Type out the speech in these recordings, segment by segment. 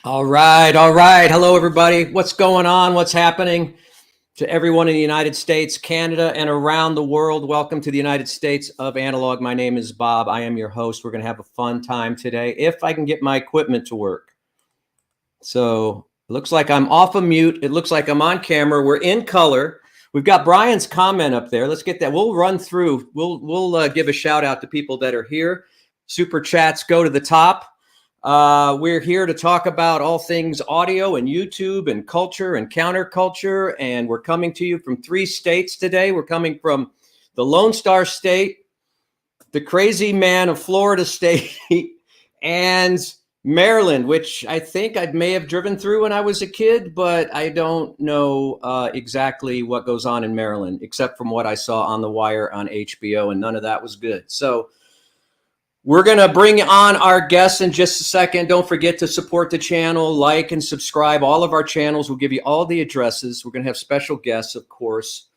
All right, all right. Hello, everybody. What's going on? What's happening to everyone in the United States, Canada, and around the world? Welcome to the United States of Analog. My name is Bob. I am your host. We're going to have a fun time today if I can get my equipment to work. So it looks like I'm off of mute. It looks like I'm on camera. We're in color. We've got Brian's comment up there. Let's get that. We'll run through. We'll give a shout out to people that are here. Super chats go to the top. We're here to talk about all things audio and YouTube and culture and counterculture. And we're coming to you from 3 states today. We're coming from the Lone Star State, the crazy man of Florida State, and Maryland, which I think I may have driven through when I was a kid, but I don't know exactly what goes on in Maryland, except from what I saw on The Wire on HBO, and none of that was good. So we're going to bring on our guests in just a second. Don't forget to support the channel, like and subscribe. All of our channels will give you all the addresses. We're going to have special guests, of course.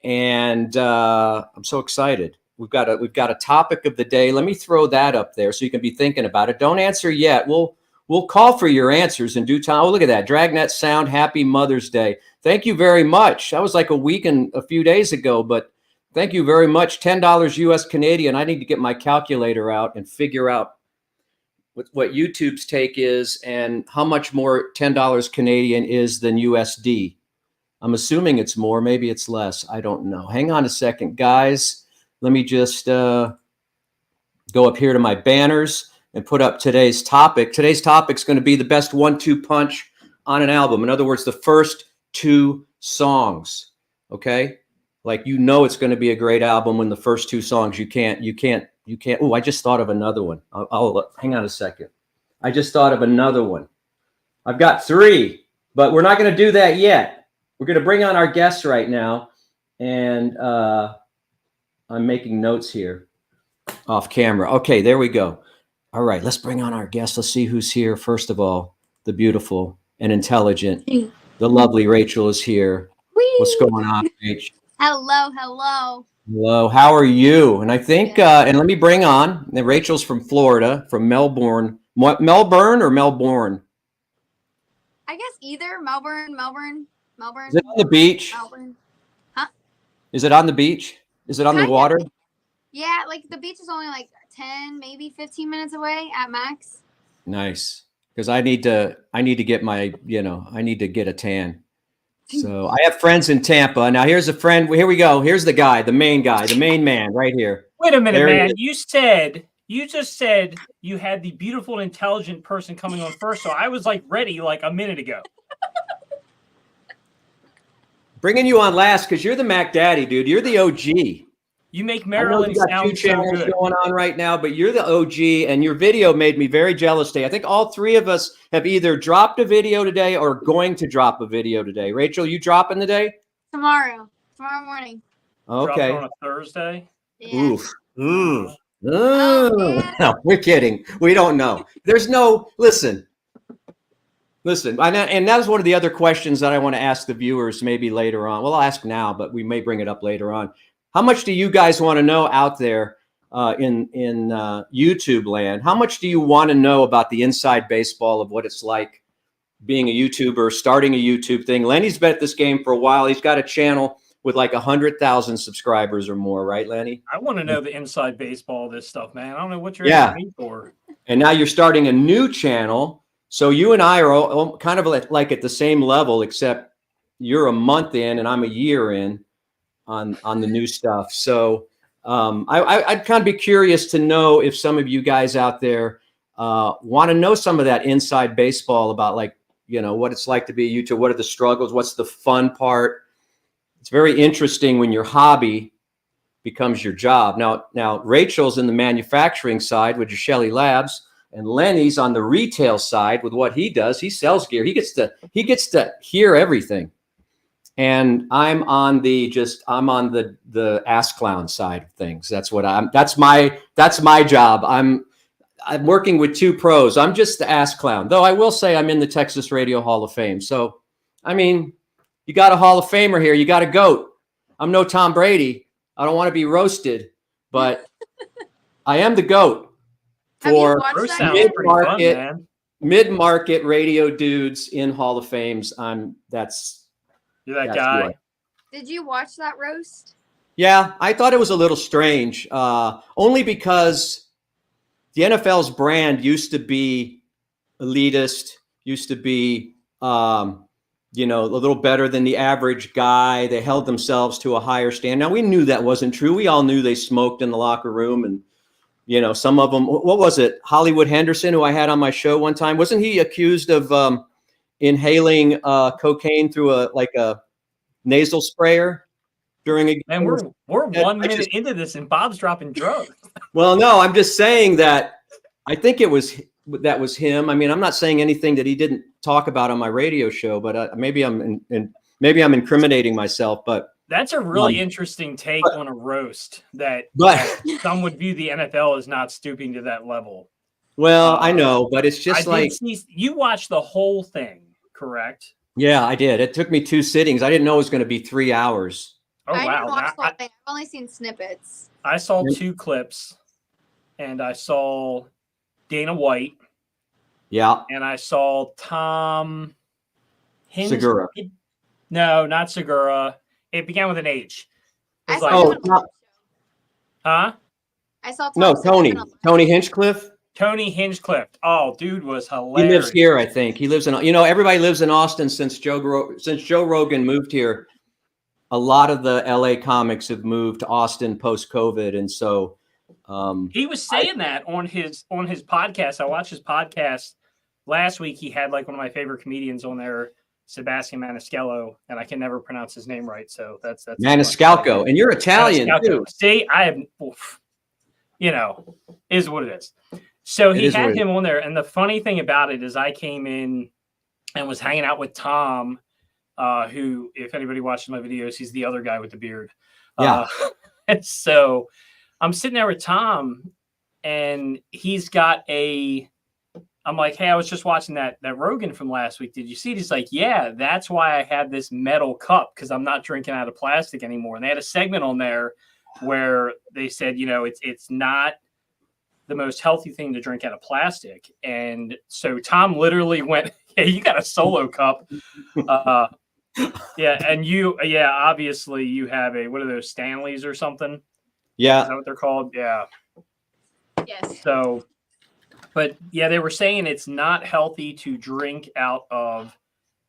And I'm so excited. We've got a topic of the day. Let me throw that up there so you can be thinking about it. Don't answer yet. We'll call for your answers in due time. Oh, look at that. Dragnet Sound. Happy Mother's Day. Thank you very much. That was like a week and a few days ago, but thank you very much. $10 US Canadian. I need to get my calculator out and figure out what YouTube's take is and how much more $10 Canadian is than USD. I'm assuming it's more. Maybe it's less. I don't know. Hang on a second, guys. Let me just go up here to my banners and put up today's topic. Today's topic is going to be the best 1-2 punch on an album. In other words, the first 2 songs. Okay? Like, it's going to be a great album when the first 2 songs you can't. Oh, I just thought of another one. I'll hang on a second. I just thought of another one. I've got 3, but we're not going to do that yet. We're going to bring on our guests right now, and I'm making notes here off camera. Okay, there we go. All right, let's bring on our guests. Let's see who's here. First of all, the beautiful and intelligent, the lovely Rachel is here. Whee! What's going on, Rach? Hello. Hello, how are you? And I think, and let me bring on, and Rachel's from Florida, from Melbourne. Melbourne or Melbourne? I guess either. Melbourne. Is it on the beach? Melbourne. Huh? Is it on the beach? Is it on the water? Yeah, like the beach is only like 10, maybe 15 minutes away at max. Nice. Because I need to get my, I need to get a tan. So I have friends in Tampa. Now here's a friend. Here we go. Here's the guy, the main man right here. Wait a minute, man. You just said you had the beautiful and intelligent person coming on first. So I was like ready like a minute ago. Bringing you on last because you're the Mac Daddy, dude. You're the OG. You make Maryland sound 2 channels so good. Going on right now, but you're the OG, and your video made me very jealous today. I think all 3 of us have either dropped a video today or going to drop a video today. Rachel, you dropping today? Tomorrow morning. Okay. Dropped on a Thursday. Yeah. Oof. No, we're kidding. We don't know. There's no listen. And that was one of the other questions that I want to ask the viewers maybe later on. Well, I'll ask now, but we may bring it up later on. How much do you guys want to know out there in YouTube land? How much do you want to know about the inside baseball of what it's like being a YouTuber, starting a YouTube thing? Lenny's been at this game for a while. He's got a channel with like 100,000 subscribers or more, right, Lenny? I want to know the inside baseball of this stuff, man. I don't know what you're asking me for. And now you're starting a new channel. So you and I are all kind of like at the same level, except you're a month in and I'm a year in on the new stuff. So I'd kind of be curious to know if some of you guys out there want to know some of that inside baseball about what it's like to be a YouTuber. What are the struggles? What's the fun part? It's very interesting when your hobby becomes your job. Now Rachel's in the manufacturing side with Shelley Labs, and Lenny's on the retail side with what he does. He sells gear. He gets to hear everything. And I'm on the ass clown side of things. That's my job. I'm working with 2 pros. I'm just the ass clown, though I will say I'm in the Texas Radio Hall of Fame. So, I mean, you got a Hall of Famer here. You got a GOAT. I'm no Tom Brady. I don't want to be roasted, but I am the GOAT for mid-market. mid-market radio dudes in Hall of Fames. That's You're that That's guy. what. Did you watch that roast? Yeah, I thought it was a little strange, only because the NFL's brand used to be elitist, used to be, a little better than the average guy. They held themselves to a higher standard. Now, we knew that wasn't true. We all knew they smoked in the locker room. And, some of them, what was it? Hollywood Henderson, who I had on my show one time, wasn't he accused of inhaling cocaine through a nasal sprayer during a game? And we're 1 minute into this, and Bob's dropping drugs. Well, no, I'm just saying that I think that was him. I mean, I'm not saying anything that he didn't talk about on my radio show, but maybe I'm incriminating myself. But that's a really interesting take on a roast. That some would view the NFL as not stooping to that level. Well, I know, but it's just you watched the whole thing, correct? Yeah, I did. It took me 2 sittings. I didn't know it was going to be 3 hours. Oh, I wow. didn't watch the whole thing. I've only seen snippets. I saw 2 clips, and I saw Dana White. Yeah. And I saw Tom Segura. No, not Segura. It began with an H. I saw Tony Hinchcliffe. Tony Hinchcliffe. Oh, dude was hilarious. He lives here, I think. He lives in, everybody lives in Austin since Joe Rogan moved here. A lot of the LA comics have moved to Austin post-COVID. And so he was saying that on his podcast. I watched his podcast last week. He had like one of my favorite comedians on there, Sebastian Maniscalco, and I can never pronounce his name right. So that's Maniscalco. And you're Italian too. See, I have, is what it is. So he had him on there. And the funny thing about it is I came in and was hanging out with Tom, who, if anybody watches my videos, he's the other guy with the beard. Yeah. And so I'm sitting there with Tom, and he's got I'm like, hey, I was just watching that Rogan from last week. Did you see it? He's like, yeah, that's why I had this metal cup, because I'm not drinking out of plastic anymore. And they had a segment on there where they said, it's not the most healthy thing to drink out of plastic. And so Tom literally went, yeah, you got a Solo cup. Yeah. And obviously you have what are those, Stanleys or something? Yeah. Is that what they're called? Yeah. Yes. So, but yeah, they were saying it's not healthy to drink out of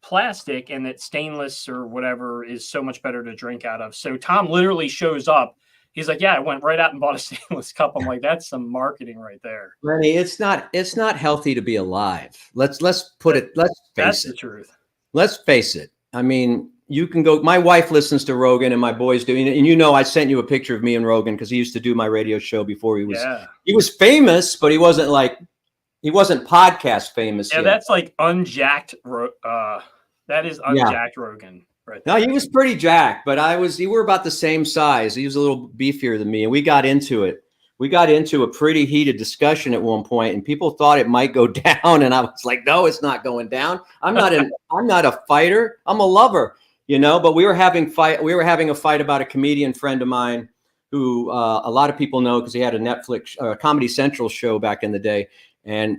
plastic, and that stainless or whatever is so much better to drink out of. So Tom literally shows up. He's like, yeah, I went right out and bought a stainless cup. I'm like, that's some marketing right there. Lenny, it's not healthy to be alive. Let's face it. That's the truth. Let's face it. I mean, you can go. My wife listens to Rogan, and my boys do. And I sent you a picture of me and Rogan because he used to do my radio show before he was. Yeah. He was famous, but he wasn't podcast famous. Yeah, yet. That's like unjacked. That is unjacked Rogan. Right. No, he was pretty jacked, but we were about the same size. He was a little beefier than me, and we got into it. We got into a pretty heated discussion at one point, and people thought it might go down, and I was like, no, it's not going down. I'm not a fighter. I'm a lover, but we were having a fight about a comedian friend of mine who a lot of people know because he had a Netflix Comedy Central show back in the day, and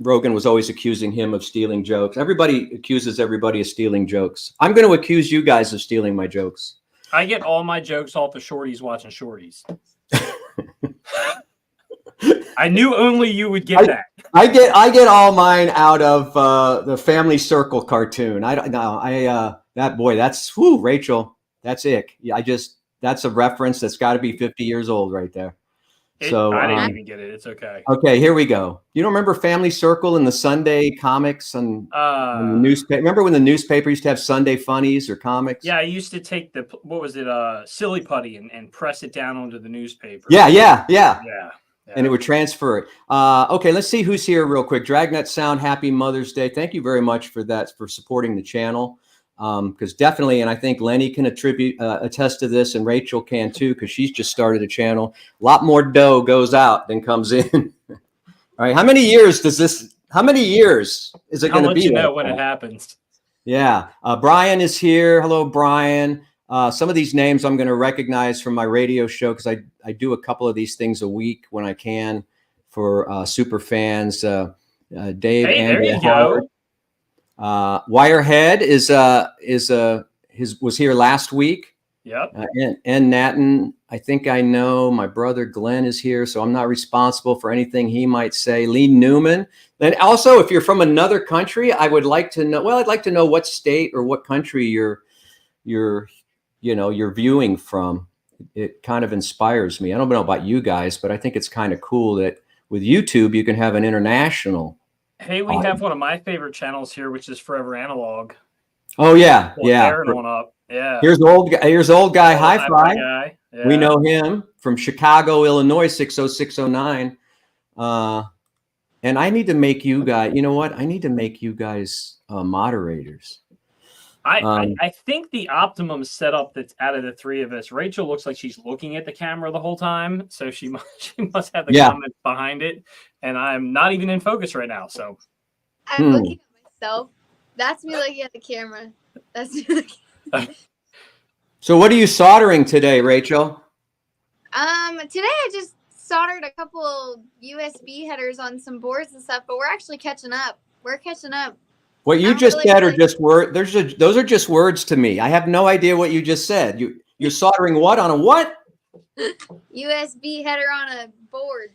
Rogan was always accusing him of stealing jokes. Everybody accuses everybody of stealing jokes. I'm going to accuse you guys of stealing my jokes. I get all my jokes off of Shorties watching Shorties. I knew only you would get that. I get all mine out of the Family Circle cartoon. I don't know. That's Rachel. That's ick. That's a reference that's got to be 50 years old right there. I didn't even get it. It's okay. Okay, here we go. You don't remember Family Circle in the Sunday comics and the newspaper? Remember when the newspaper used to have Sunday funnies or comics? Yeah, I used to take silly putty and press it down onto the newspaper. Yeah. And it would transfer it. Okay, let's see who's here real quick. Dragnet Sound, happy Mother's Day. Thank you very much for that, for supporting the channel. Because definitely, and I think Lenny can attest to this, and Rachel can too, because she's just started a channel. A lot more dough goes out than comes in. All right, how many years is it going to be? When it happens. Yeah, Brian is here. Hello, Brian. Some of these names I'm going to recognize from my radio show because I do a couple of these things a week when I can for super fans. Dave Hey, there Andrea you Howard. go. Wirehead was here last week. Yep. And Nathan, I think I know. My brother Glenn is here, so I'm not responsible for anything he might say. Lee Newman. Then also, if you're from another country, I would like to know. Well, I'd like to know what state or what country you're viewing from. It kind of inspires me. I don't know about you guys, but I think it's kind of cool that with YouTube you can have an international. Hey, we have one of my favorite channels here, which is Forever Analog. Oh yeah, yeah. Tearing one up. Yeah. Here's old guy Hi-Fi. Guy. Yeah. We know him from Chicago, Illinois, 60609. And I need to make you guys. You know what? I need to make you guys moderators. I think the optimum setup that's out of the three of us, Rachel looks like she's looking at the camera the whole time, so she must have the comments behind it, and I'm not even in focus right now. So I'm looking at myself. That's me looking at the camera. That's me looking. So what are you soldering today, Rachel? Today I just soldered a couple USB headers on some boards and stuff, but we're actually catching up. We're catching up. What you just said are just words. Those are just words to me. I have no idea what you just said. You're soldering what on a what? USB header on a board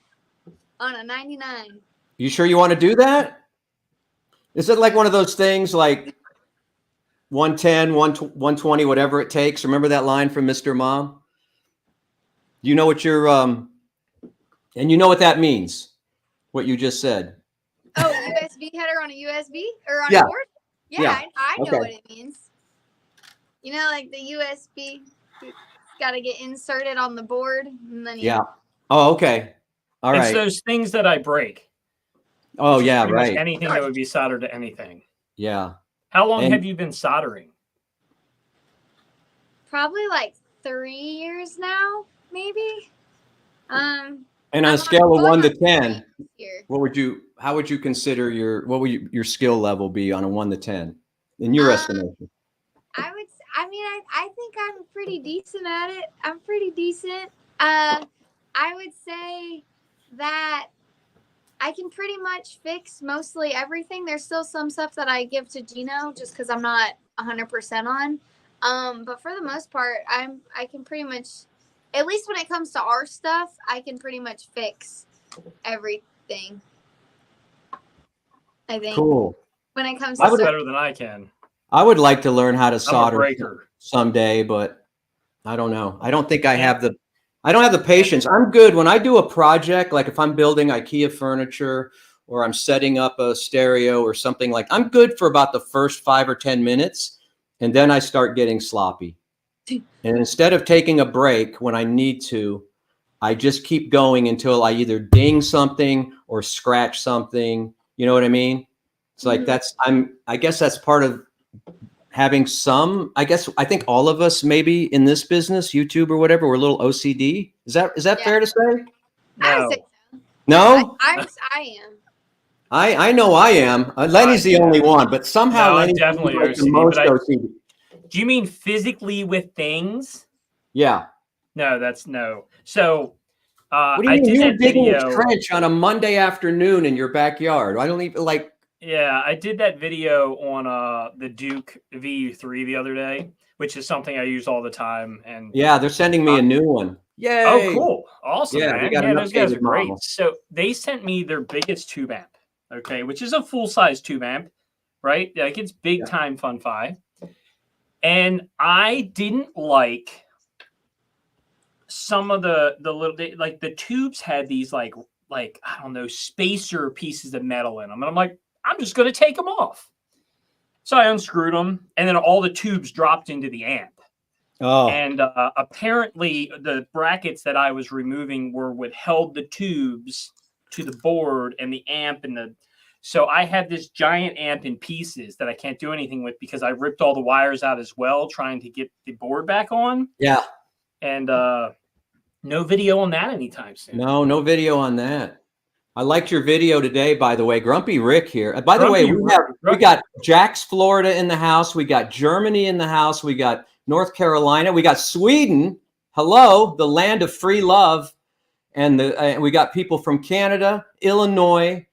on a 99. You sure you want to do that? Is it like one of those things like 110, 120, whatever it takes? Remember that line from Mr. Mom? You know what you're and you know what that means? What you just said. Oh, USB header on a USB or on a board? Yeah. I know what it means. You know, like the USB got to get inserted on the board. And then Oh, okay. All right. It's those things that I break. Oh, yeah, right. Anything that would be soldered to anything. Yeah. How long have you been soldering? Probably like 3 years now, maybe. And on a scale of 1 to 10, how would you consider your skill level be on a 1 to 10 in your estimation? I think I'm pretty decent at it. I'm pretty decent. I would say that I can pretty much fix mostly everything. There's still some stuff that I give to Gino just because I'm not 100% on. But for the most part, I can pretty much, at least when it comes to our stuff, I can pretty much fix everything. I think. Cool. When it comes to better than I can. I would like to learn how to solder breaker someday, but I don't know. I don't think I have the patience. I'm good when I do a project, like if I'm building IKEA furniture or I'm setting up a stereo or something I'm good for about the first 5 or 10 minutes. And then I start getting sloppy. And instead of taking a break when I need to, I just keep going until I either ding something or scratch something. You know what I mean? It's like I guess that's part of having some, I think all of us maybe in this business, YouTube or whatever, we're a little OCD. Is that fair to say? I would say so. No? I am. I know I am. Lenny's the only one, but somehow Lenny's definitely the most OCD. Do you mean physically with things? Yeah. No, that's no. So what do you mean? You were digging a trench on a Monday afternoon in your backyard. I don't even Yeah, I did that video on the Duke VU3 the other day, which is something I use all the time. And yeah, they're sending me a new one. Yay! Oh, cool! Awesome, man. Yeah, those guys are great. So they sent me their biggest tube amp, okay, which is a full size tube amp, right? Like it's big time fun-fi. And I didn't like some of the little like the tubes had these like I don't know spacer pieces of metal in them, and I'm like, I'm just going to take them off. So I unscrewed them, and then all the tubes dropped into the amp. Oh. And apparently the brackets that I was removing were what held the tubes to the board and the amp so I had this giant amp in pieces that I can't do anything with because I ripped all the wires out as well, trying to get the board back on. Yeah. And no video on that anytime soon. No video on that. I liked your video today, by the way. Grumpy Rick here. By the way, we got Jax, Florida in the house. We got Germany in the house. We got North Carolina. We got Sweden. Hello, the land of free love. And we got people from Canada, Illinois,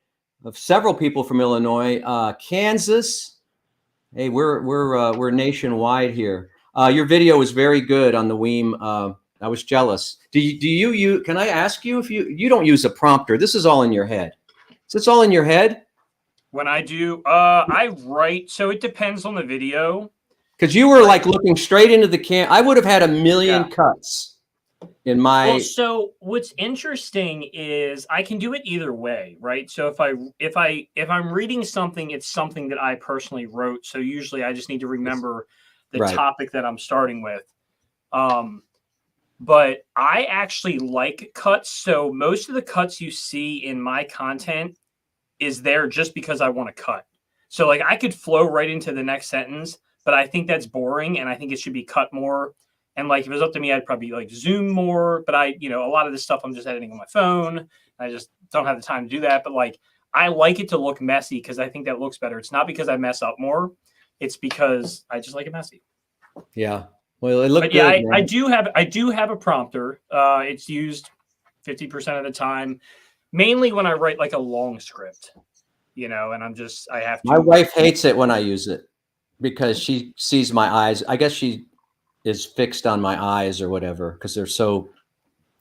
of several people from Illinois, Kansas. Hey, we're nationwide here. Your video was very good on the Weem. I was jealous. Do you can I ask you if you don't use a prompter? This is all in your head. So it's all in your head? When I do, I write. So it depends on the video. Because you were like looking straight into the cam. I would have had a million cuts in my. Well, so what's interesting is I can do it either way, right? So if I'm reading something, it's something that I personally wrote. So usually I just need to remember the topic that I'm starting with. But I actually like cuts. So most of the cuts you see in my content is there just because I want to cut. So like I could flow right into the next sentence, but I think that's boring and I think it should be cut more. And like if it was up to me, I'd probably like zoom more. But a lot of this stuff I'm just editing on my phone. I just don't have the time to do that. But like I like it to look messy because I think that looks better. It's not because I mess up more. It's because I just like it messy. Yeah. Well, it looked good. Yeah, I do have a prompter. It's used 50% of the time, mainly when I write like a long script, and I have to. My wife hates it when I use it because she sees my eyes. I guess she is fixed on my eyes or whatever because they're so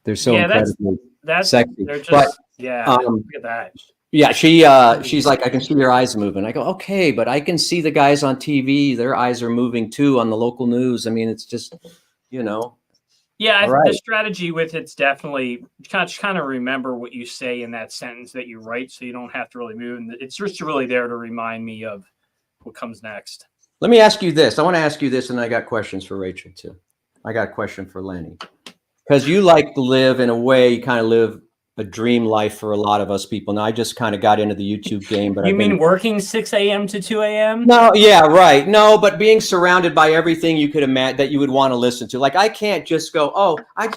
incredibly sexy. They're just, but look at that. Yeah, she's like, I can see your eyes moving. I go, okay, but I can see the guys on TV. Their eyes are moving too on the local news. I mean, it's just, Yeah, the strategy with it's definitely kind of remember what you say in that sentence that you write, so you don't have to really move. And it's just really there to remind me of what comes next. Let me ask you this. I want to ask you this, and I got questions for Rachel too. I got a question for Lenny, because you like to live in a way. You kind of live a dream life for a lot of us people. Now, I just kind of got into the YouTube game, but you mean working 6 a.m. to 2 a.m.? No, yeah, right. No, but being surrounded by everything you could imagine that you would want to listen to. Like, I can't just go, oh, I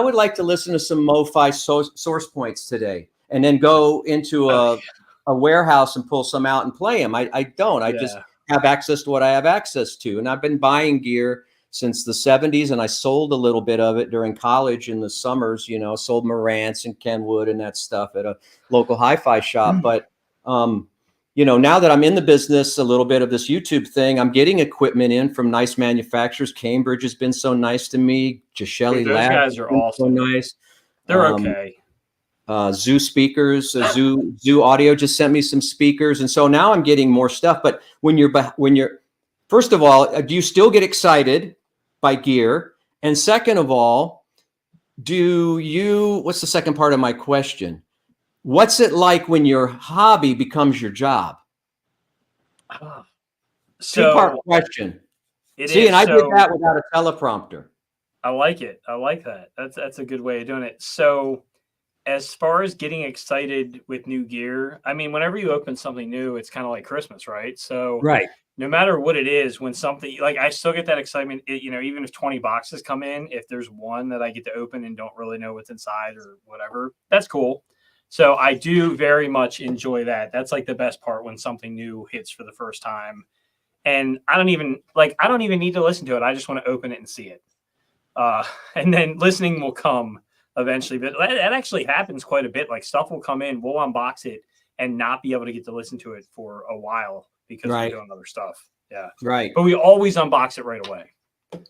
would like to listen to some MoFi source points today, and then go into a warehouse and pull some out and play them. I don't. I just have access to what I have access to, and I've been buying gear since the 70s, and I sold a little bit of it during college in the summers, sold Marantz and Kenwood and that stuff at a local hi-fi shop. But, now that I'm in the business a little bit of this YouTube thing, I'm getting equipment in from nice manufacturers. Cambridge has been so nice to me. Gishelli Those guys are awesome. So nice. They're okay. Zoo speakers, Zoo Audio just sent me some speakers. And so now I'm getting more stuff. But when you're, first of all, do you still get excited by gear? And second of all, what's the second part of my question? What's it like when your hobby becomes your job? Two-part question. And I did that without a teleprompter. I like it. I like that. That's a good way of doing it. So as far as getting excited with new gear, I mean, whenever you open something new, it's kind of like Christmas, right? So no matter what it is, when something like I still get that excitement, even if 20 boxes come in, if there's one that I get to open and don't really know what's inside or whatever, that's cool. So I do very much enjoy that. That's like the best part when something new hits for the first time. And I don't even need to listen to it. I just want to open it and see it. And then listening will come eventually. But that actually happens quite a bit. Like stuff will come in, we'll unbox it and not be able to get to listen to it for a while because we're doing other stuff. Yeah. Right. But we always unbox it right away.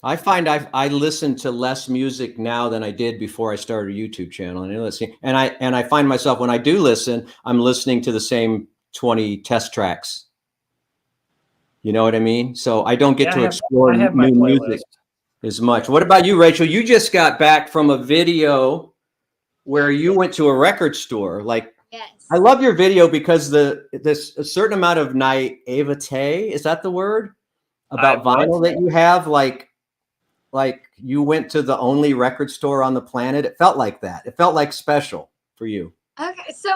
I find I listen to less music now than I did before I started a YouTube channel. And I find myself, when I do listen, I'm listening to the same 20 test tracks. You know what I mean? So I don't get to explore new music as much. What about you, Rachel? You just got back from a video where you went to a record store. Like, yes. I love your video because there's a certain amount of naivete. Is that the word? About vinyl that you have? Like you went to the only record store on the planet. It felt like that. It felt like special for you. Okay. So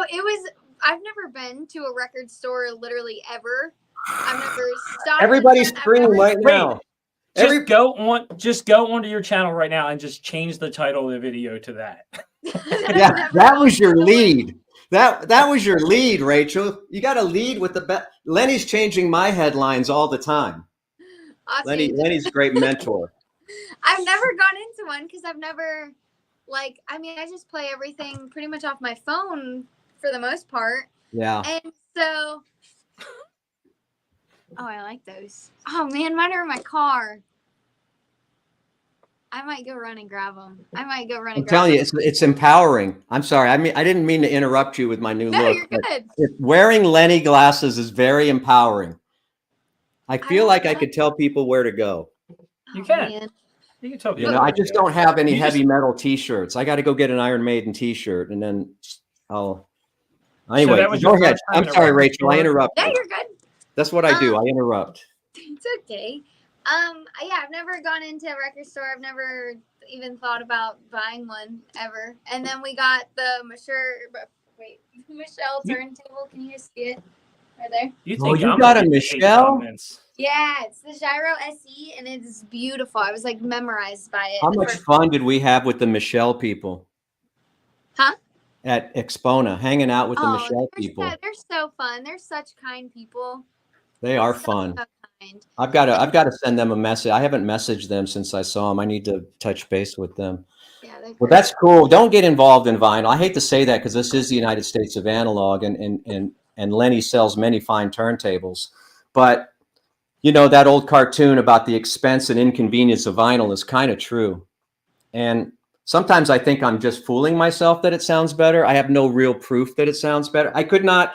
I've never been to a record store literally ever. I've never stopped. Everybody's screaming right now. Just go onto your channel right now and just change the title of the video to that. Yeah, that was your lead. That was your lead, Rachel. You got to lead with the best. Lenny's changing my headlines all the time. Lenny's a great mentor. I've never gone into one because I've never, I just play everything pretty much off my phone for the most part. Yeah. And So, I like those. Oh man, mine are in my car. I might go run and grab them. I'm telling you, it's empowering. I'm sorry. I didn't mean to interrupt you with my new No, look. you're good. Wearing Lenny glasses is very empowering. I feel like I could tell people where to go. You can. Man. You can tell people. You know, I just don't have any You just- heavy metal T-shirts. I got to go get an Iron Maiden T-shirt, and then I'll. So Anyway, that was go your ahead. first time I'm in a sorry, record Rachel. I store? interrupted. No, you're good. That's what I do. I interrupt. It's okay. Yeah, I've never gone into a record store. I've never even thought about buying one ever. And then we got the Michelle turntable. Can you just see it right there? You Oh, think you I'm got a gonna hate Michelle? comments. Yeah, it's the Gyro SE, and it's beautiful. I was like memorized by it. How much fun did we have with the Michelle people? Huh? At Expona, hanging out with the Michelle they're people. they're so fun. They're such kind people. They are So fun. kind. I've got to send them a message. I haven't messaged them since I saw them. I need to touch base with them. Yeah, they're Well, great. that's cool. Don't get involved in vinyl. I hate to say that because this is the United States of analog, and Lenny sells many fine turntables. But you know, that old cartoon about the expense and inconvenience of vinyl is kind of true. And sometimes I think I'm just fooling myself that it sounds better. I have no real proof that it sounds better. I could not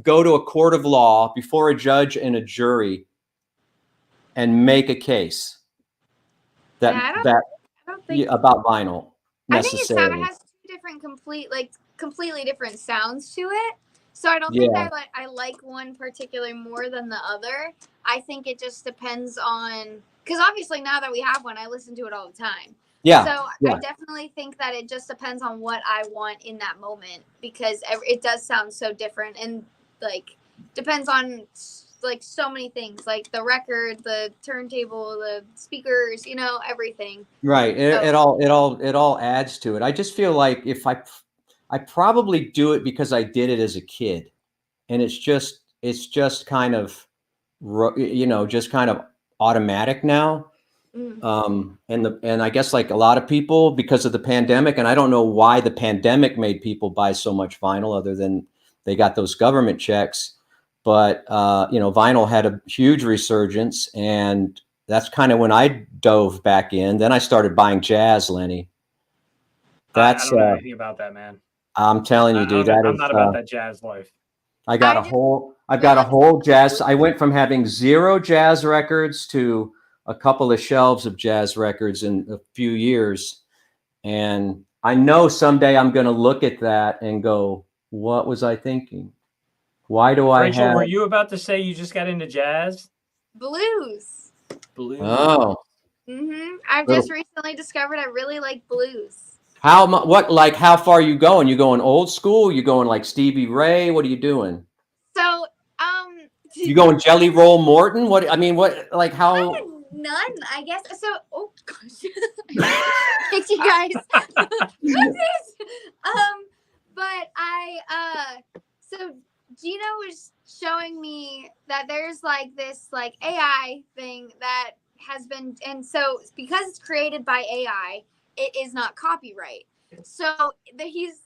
go to a court of law before a judge and a jury and make a case that I don't think about vinyl I think it necessarily. has two different completely different sounds to it. So I don't think I like one particular more than the other. I think it just depends on, because obviously now that we have one, I listen to it all the time. Yeah. So yeah. I definitely think that it just depends on what I want in that moment, because it does sound so different, and like depends on like so many things, like the record, the turntable, the speakers, everything. Right. It all adds to it. I just feel like if I probably do it because I did it as a kid, and it's just kind of, just kind of automatic now. And I guess like a lot of people, because of the pandemic, and I don't know why the pandemic made people buy so much vinyl other than they got those government checks. But, vinyl had a huge resurgence, and that's kind of when I dove back in. Then I started buying jazz, Lenny. I don't know anything about that, man. I'm telling you, dude, I'm not about that jazz life. I've got a whole jazz. I went from having 0 jazz records to a couple of shelves of jazz records in a few years. And I know someday I'm going to look at that and go, what was I thinking? Why do I Rachel, have... were you about to say you just got into jazz? Blues. Oh. I've just recently discovered I really like blues. How far are you going? You going old school? You going like Stevie Ray? What are you doing? So, you going Jelly Roll Morton? How? None, I guess. So, oh gosh, kicked you guys. But so Gino was showing me that there's like this like AI thing that has been, and so because it's created by AI, it is not copyright. So he's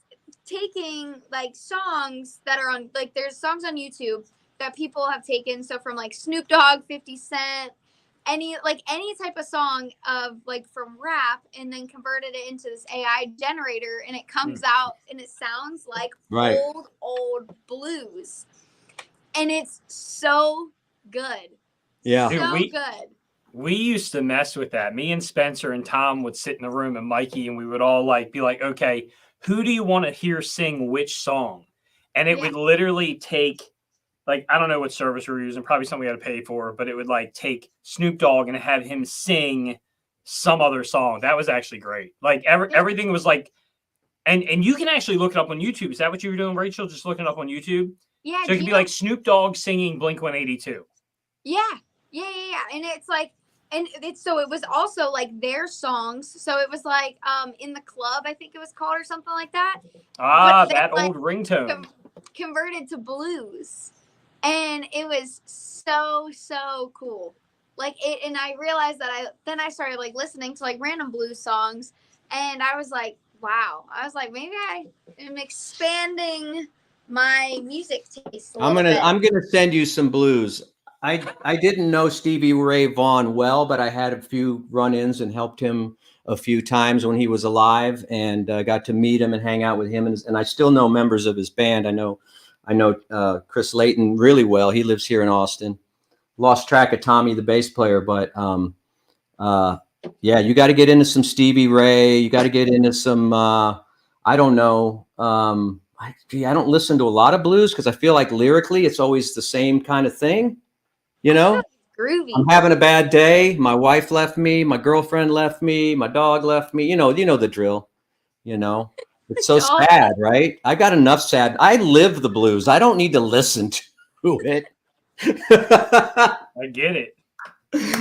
taking like songs that are on, like there's songs on YouTube that people have taken. So from like Snoop Dogg, 50 Cent, any type of song of like from rap, and then converted it into this AI generator, and it comes out and it sounds like old blues. And it's so good. Yeah. So good. We used to mess with that. Me and Spencer and Tom would sit in the room, and Mikey, and we would all be like, okay, who do you want to hear sing which song? And it would literally take, I don't know what service we were using, probably something we had to pay for, but it would take Snoop Dogg and have him sing some other song. That was actually great. Everything was and you can actually look it up on YouTube. Is that what you were doing, Rachel? Just looking it up on YouTube? Yeah. So it could be like Snoop Dogg singing Blink-182. Yeah. And it's so it was also like their songs. So it was In the Club, I think it was called, or something like that. That old ringtone. Converted to blues. And it was so cool. And I realized that I started listening to random blues songs, and I was like, wow. I was like, maybe I am expanding my music taste a I'm little gonna send you some blues. I didn't know Stevie Ray Vaughan well, but I had a few run-ins and helped him a few times when he was alive, and got to meet him and hang out with him. And I still know members of his band. I know Chris Layton really well. He lives here in Austin. Lost track of Tommy, the bass player, but yeah, you got to get into some Stevie Ray. You got to get into some. I don't know. I don't listen to a lot of blues because I feel like lyrically it's always the same kind of thing. You bit. know, Groovy. I'm having a bad day. My wife left me. My girlfriend left me. My dog left me. You know the drill. You know, it's so Dog. sad, right? I got enough sad. I live the blues. I don't need to listen to it. I get it.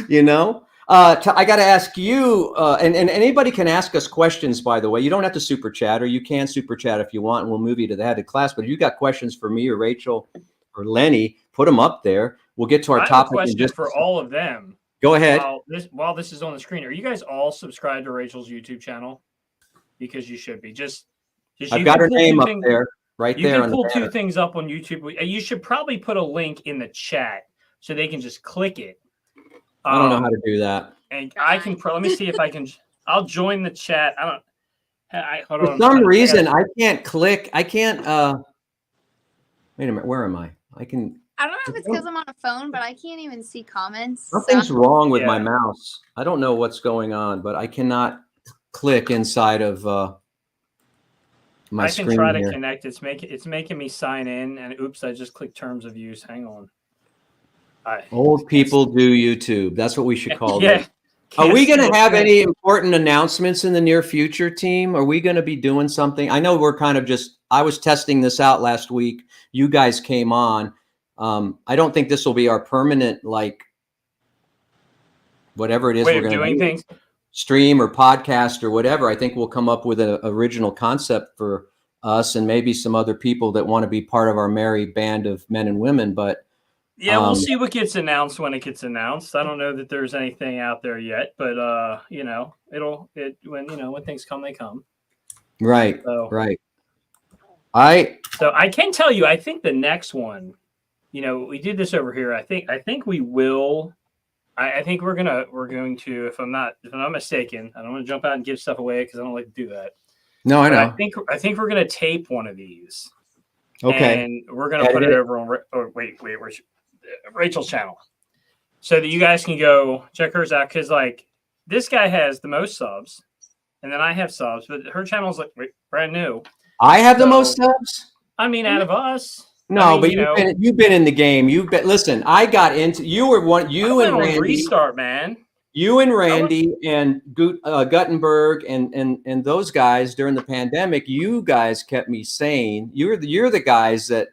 You know, I got to ask you, and anybody can ask us questions, by the way. You don't have to super chat, or you can super chat if you want, and we'll move you to the head of class. But if you got questions for me or Rachel or Lenny, put them up there. We'll get to our I have topic a question in just for all of them. Go ahead. While this is on the screen, are you guys all subscribed to Rachel's YouTube channel? Because you should be. Just I've got her name up there, right you there. can pull two things up on YouTube. You should probably put a link in the chat so they can just click it. I don't know how to do that. And I can. Let me see if I can. I'll join the chat. I don't. Hold on. For some reason, I can't click. I can't. Wait a minute. Where am I? I can. I don't know if it's because I'm on a phone, but I can't even see comments. Something's wrong with my mouse. I don't know what's going on, but I cannot click inside of my screen. I can try to connect. It's making me sign in, and oops, I just clicked terms of use. Hang on. Old people do YouTube. That's what we should call it. Are we going to have any important announcements in the near future, team? Are we going to be doing something? I know we're kind of I was testing this out last week. You guys came on. I don't think this will be our permanent, whatever it is we're going to do, things, stream or podcast or whatever. I think we'll come up with an original concept for us and maybe some other people that want to be part of our merry band of men and women. But yeah, we'll see what gets announced when it gets announced. I don't know that there's anything out there yet, but when things come, they come. Right. So, right. So I can tell you, I think the next one, we did this over here. I think we will. I think we're going to, if I'm not mistaken, I don't want to jump out and give stuff away because I don't like to do that. No, I know. I think we're going to tape one of these. Okay. And we're going to put it over on. Wait, where's Rachel's channel, so that you guys can go check hers out. Because this guy has the most subs, and then I have subs, but her channel's brand new. I have the most subs. I mean, out of us. No, but you've been in the game. Listen, I got into. You were one. You and Randy. Restart, man. You and Randy and Guttenberg and those guys during the pandemic. You guys kept me sane. You're the guys that.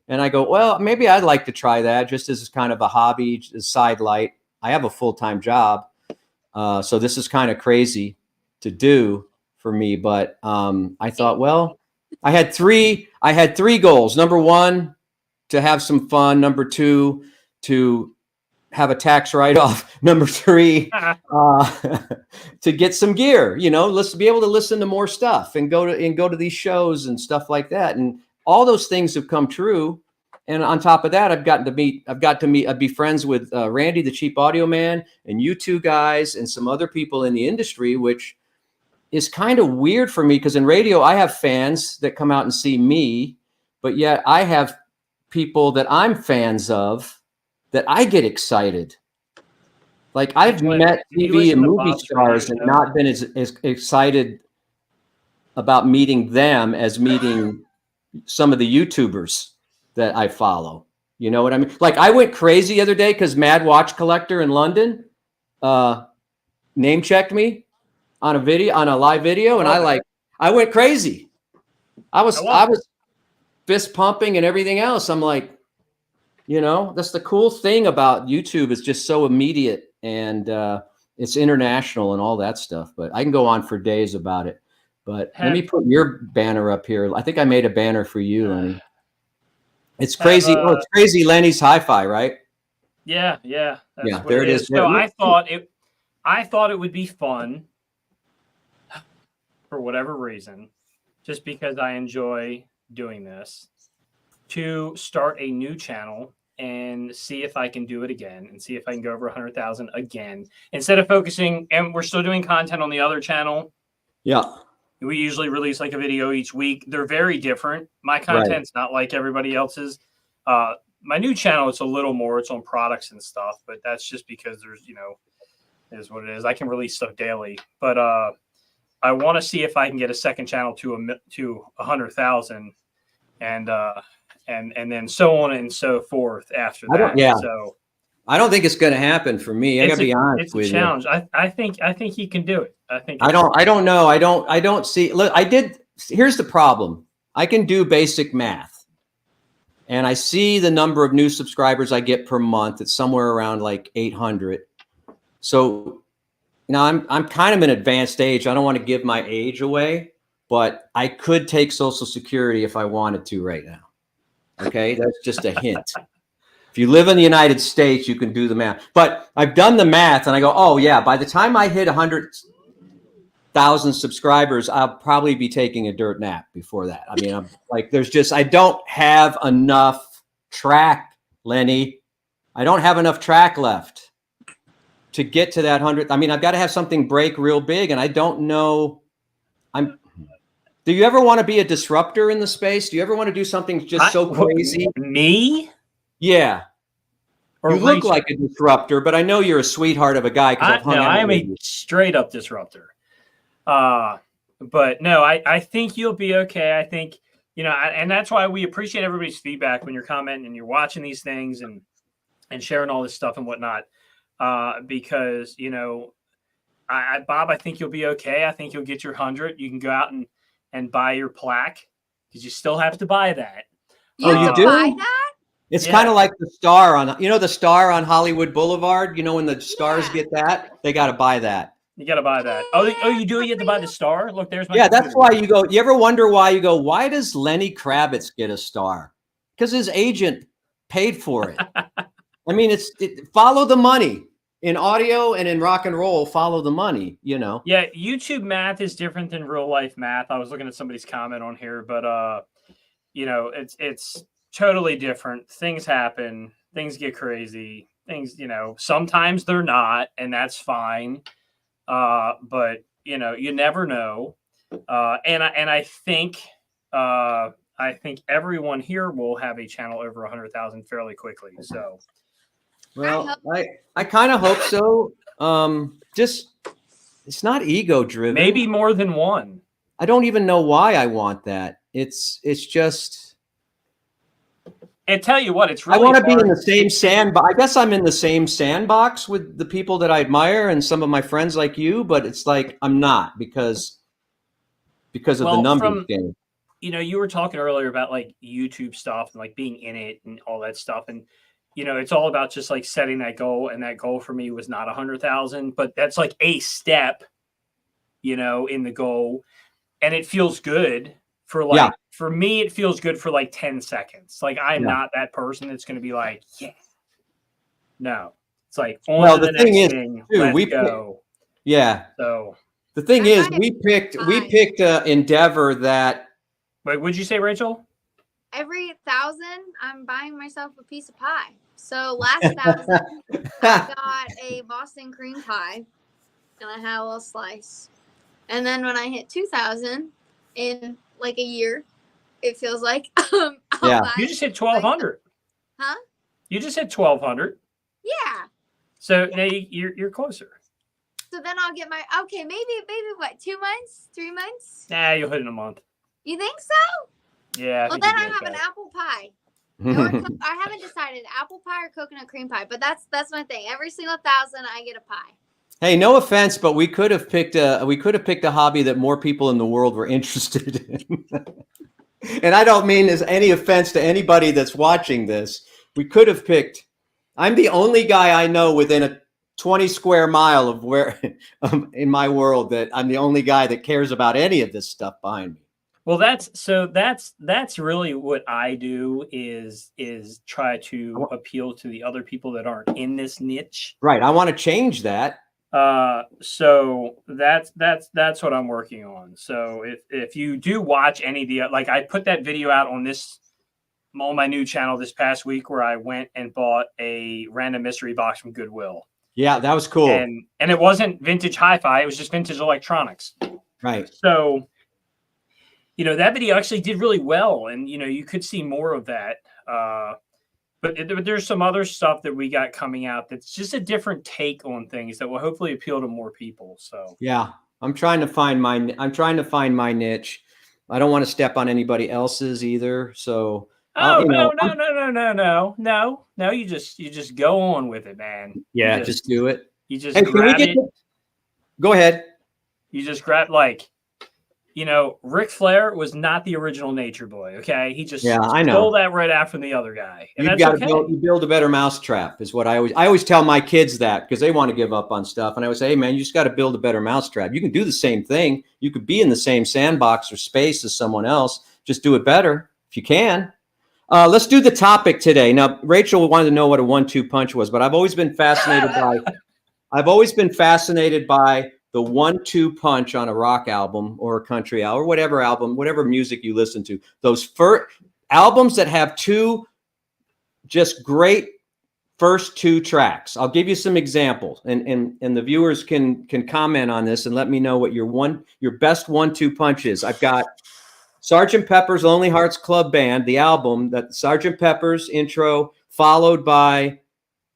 And I go, well, maybe I'd like to try that just as kind of a hobby, a side light. I have a full-time job. So this is kind of crazy to do for me. But I thought, well, I had three goals. Number one, to have some fun. Number two, to have a tax write-off. Number three, to get some gear, let's be able to listen to more stuff and go to these shows and stuff like that. And all those things have come true. And on top of that, I've got to be friends with Randy, the Cheap Audio Man, and you two guys and some other people in the industry, which is kind of weird for me because in radio, I have fans that come out and see me, but yet I have people that I'm fans of that I get excited. Like I've met TV and movie stars and not been as excited about meeting them as meeting some of the YouTubers that I follow. You know what I mean? Like I went crazy the other day because Mad Watch Collector in London name checked me on a live video, and I went crazy. I was fist pumping and everything else. I'm like, that's the cool thing about YouTube. It's just so immediate and it's international and all that stuff. But I can go on for days about it. But let me put your banner up here. I think I made a banner for you, Lenny. It's crazy. It's crazy. Lenny's Hi-Fi, right? Yeah. There it is. So I thought it would be fun for whatever reason, just because I enjoy doing this. to start a new channel and see if I can do it again and see if I can go over 100,000 again instead of focusing. And we're still doing content on the other channel. Yeah. We usually release like a video each week. They're very different. My content's not like everybody else's. My new channel, it's a little more. It's on products and stuff, but that's just because there's, is what it is. I can release stuff daily, but I want to see if I can get a second channel to 100,000, and then so on and so forth after that. So I don't think it's going to happen for me. I got to be honest with you. It's a challenge. I think he can do it. I don't know. I don't see. Look, here's the problem. I can do basic math, and I see the number of new subscribers I get per month. It's somewhere around like 800. So now I'm kind of an advanced age. I don't want to give my age away, but I could take Social Security if I wanted to right now. Okay, that's just a hint. If you live in the United States, you can do the math. But I've done the math, and I go, oh yeah, by the time I hit 100,000 subscribers, I'll probably be taking a dirt nap before that. I mean, I'm like, I don't have enough track, Lenny. I don't have enough track left to get to that 100. I mean, I've got to have something break real big, and I don't know. Do you ever want to be a disruptor in the space? Do you ever want to do something just so crazy? Me? Yeah. Or you look like a disruptor, but I know you're a sweetheart of a guy. I am a straight up disruptor. But no, I think you'll be okay. I think, and that's why we appreciate everybody's feedback when you're commenting and you're watching these things and sharing all this stuff and whatnot. Because, Bob, I think you'll be okay. I think you'll get your 100. You can go out and buy your plaque because you still have to buy that. You do? Buy that? It's kind of like the star the star on Hollywood Boulevard. When the stars get that, they got to buy that. You got to buy that. Oh, you do? You have to buy the star? Look, there's my computer. That's why you go. You ever wonder why why does Lenny Kravitz get a star? Because his agent paid for it. I mean, follow the money. In audio and in rock and roll, follow the money, Yeah, YouTube math is different than real life math. I was looking at somebody's comment on here, but it's totally different. Things happen, things get crazy, things, sometimes they're not, and that's fine. But you never know. And I think everyone here will have a channel over 100,000 fairly quickly. So well, I kind of hope so. Just it's not ego driven. Maybe more than one. I don't even know why I want that. It's just. And tell you what, it's really. I want to be in the same sandbox. I guess I'm in the same sandbox with the people that I admire and some of my friends like you, but it's like I'm not because of the numbers game. You were talking earlier about like YouTube stuff and like being in it and all that stuff, and it's all about just like setting that goal. And that goal for me was not 100,000, but that's like a step, in the goal. And it feels good for for me, it feels good for like 10 seconds. Like I'm not that person that's going to be like, yeah, no, it's like, on to the next thing, let's go. Yeah. So the thing is, we picked endeavor that. Wait, what'd you say, Rachel? Every 1,000, I'm buying myself a piece of pie. So last 1,000, I got a Boston cream pie, and I had a little slice. And then when I hit 2,000 in like a year, it feels like you just hit 1,200. Huh? You just hit 1,200. Yeah. So now you're closer. So then I'll get maybe what, 2 months, 3 months? Nah, you'll hit in a month. You think so? Yeah. Well, then I have an apple pie. I haven't decided apple pie or coconut cream pie, but that's my thing. Every single 1,000, I get a pie. Hey, no offense, but we could have picked a hobby that more people in the world were interested in. And I don't mean as any offense to anybody that's watching this. We could have picked. I'm the only guy I know within a 20 square mile of where in my world that I'm the only guy that cares about any of this stuff behind me. Well, that's really what I do is try to appeal to the other people that aren't in this niche. Right. I want to change that. So that's what I'm working on. So if you do watch any of the, like I put that video out on this on my new channel this past week where I went and bought a random mystery box from Goodwill. Yeah, that was cool. And it wasn't vintage hi-fi, it was just vintage electronics. Right. So, that video actually did really well, and you could see more of that. But there's some other stuff that we got coming out that's just a different take on things that will hopefully appeal to more people. So yeah, I'm trying to find my niche. I don't want to step on anybody else's either. So no. You just go on with it, man. Yeah, just do it. You just hey, grab it. Go ahead. You just grab Ric Flair was not the original Nature Boy. Okay, he just stole that right after the other guy. And you build a better mousetrap is what I always tell my kids that, because they want to give up on stuff, and I would say, hey man, you just got to build a better mousetrap. You can do the same thing. You could be in the same sandbox or space as someone else. Just do it better if you can. Let's do the topic today. Now, Rachel wanted to know what a 1-2 punch was, but I've always been fascinated by the 1-2 punch on a rock album or a country album or whatever music you listen to. Those first albums that have two just great first two tracks. I'll give you some examples, and the viewers can comment on this and let me know what your best 1-2 punch is. I've got Sgt. Pepper's Lonely Hearts Club Band, the album, that Sgt. Pepper's intro followed by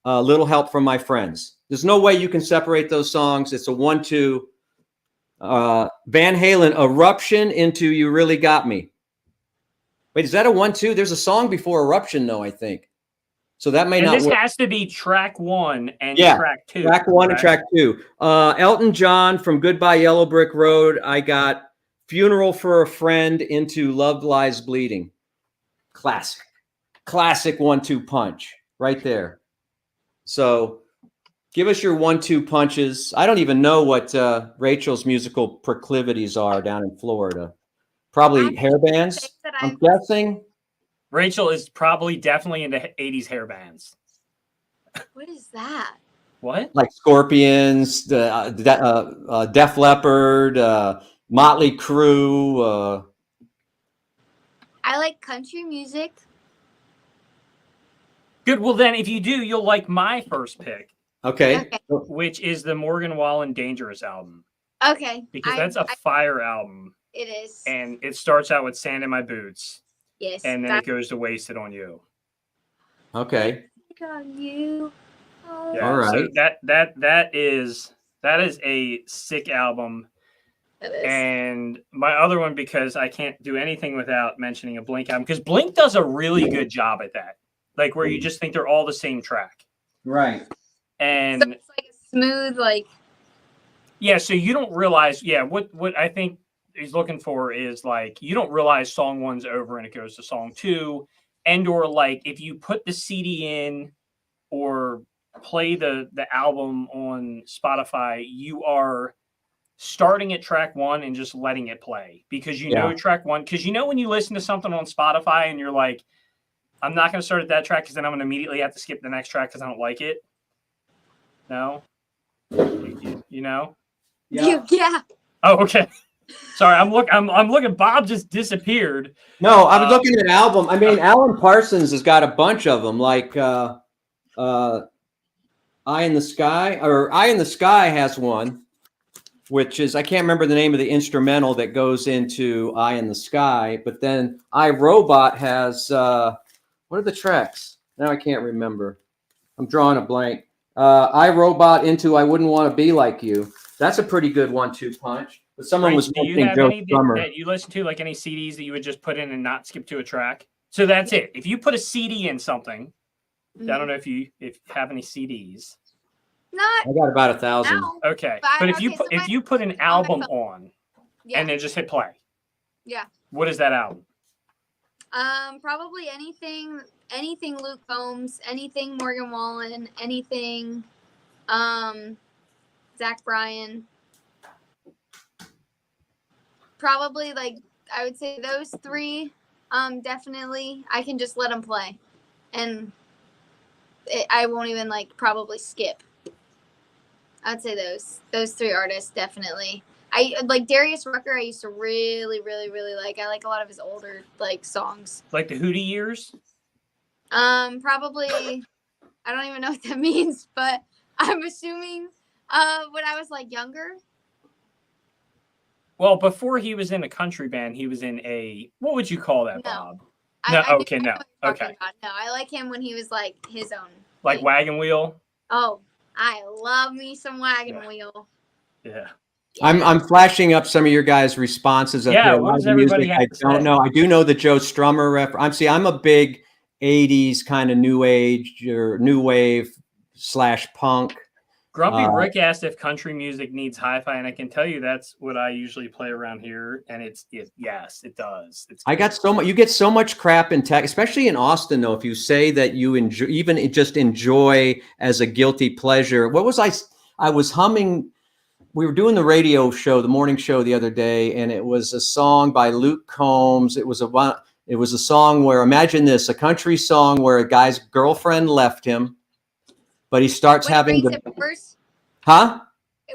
Little Help from My Friends. There's no way you can separate those songs. It's a 1-2. Van Halen, Eruption into You Really Got Me. Wait, is that a 1-2? There's a song before Eruption, though, I think. So that may not work. This has to be track 1 and track 2. Track 1 and track 2. Elton John from Goodbye Yellow Brick Road. I got Funeral for a Friend into Love Lies Bleeding. Classic 1-2 punch right there. So give us your 1-2 punches. I don't even know what Rachel's musical proclivities are down in Florida. Probably hair bands, I'm guessing. Rachel is probably definitely into 80s hair bands. What is that? What? Like Scorpions, Def Leppard, Motley Crue. I like country music. Good. Well, then, if you do, you'll like my first pick. Okay. Which is the Morgan Wallen Dangerous album. Okay. Because that's a fire album. It is. And it starts out with Sand in My Boots. Yes. And then it goes to Wasted on You. Okay. On you. Oh. Yeah, all right. So that is a sick album. It is. And my other one, because I can't do anything without mentioning a Blink album, because Blink does a really good job at that. Like where you just think they're all the same track. Right. And so it's like a smooth, like. Yeah, so you don't realize, what I think he's looking for is like, you don't realize song 1's over and it goes to song 2. And or like if you put the CD in or play the album on Spotify, you are starting at track 1 and just letting it play because you know track 1. Because when you listen to something on Spotify and you're like, I'm not going to start at that track because then I'm going to immediately have to skip the next track because I don't like it. No? You know? Yeah. Oh, okay. Sorry, I'm looking. Bob just disappeared. No, I'm looking at album. I mean, Alan Parsons has got a bunch of them, like Eye in the Sky, or Eye in the Sky has one, which is, I can't remember the name of the instrumental that goes into Eye in the Sky, but then I, Robot has, what are the tracks? Now I can't remember. I'm drawing a blank. I, Robot into I Wouldn't Want to Be Like You. That's a pretty good 1-2 punch. But someone was mentioning Joe Strummer. That you listen to, like any CDs that you would just put in and not skip to a track? So that's it. If you put a CD in something, I don't know if you have any CDs. Not. I got about 1,000. No. Okay, but if you put an album on and then just hit play, what is that album? Probably anything Luke Combs, anything Morgan Wallen, anything Zach Bryan. Probably like I would say those 3. Definitely I can just let them play, and I won't even like probably skip. I'd say those 3 artists definitely. I like Darius Rucker. I used to really, really, really like. I like a lot of his older like songs. Like the Hootie years? Probably. I don't even know what that means, but I'm assuming when I was like younger. Well, before he was in a country band, he was in a, what would you call that, No. Bob? I know Okay, what no. you're talking Okay. about. No, I like him when he was like his own. Like Wagon Wheel? Oh, I love me some Wagon Wheel. Yeah. I'm flashing up some of your guys' responses up Yeah, here. A what lot does of everybody music have I to don't say? know. I do know the Joe Strummer reference. I'm a big 80s kind of new age or new wave / punk. Grumpy Rick asked if country music needs hi-fi, and I can tell you that's what I usually play around here, and yes, it does. I got so much. You get so much crap in tech, especially in Austin, though. If you say that you enjoy, even just enjoy as a guilty pleasure. What was I? I was humming. We were doing the radio show, the morning show the other day, and it was a song by Luke Combs. It was a song where, imagine this, a country song where a guy's girlfriend left him, but he starts having the, it pours? Huh?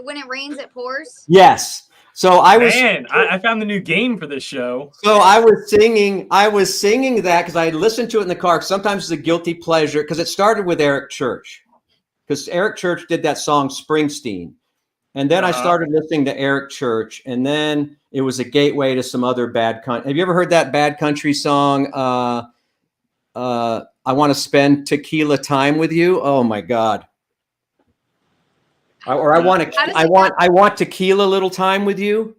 When it rains, it pours? Yes. So I found the new game for this show. So I was singing that because I listened to it in the car. Sometimes it's a guilty pleasure because it started with Eric Church, because Eric Church did that song Springsteen. And then I started listening to Eric Church, and then it was a gateway to some other bad country. Have you ever heard that bad country song? I want to spend tequila time with you. Oh my God. I want tequila little time with you.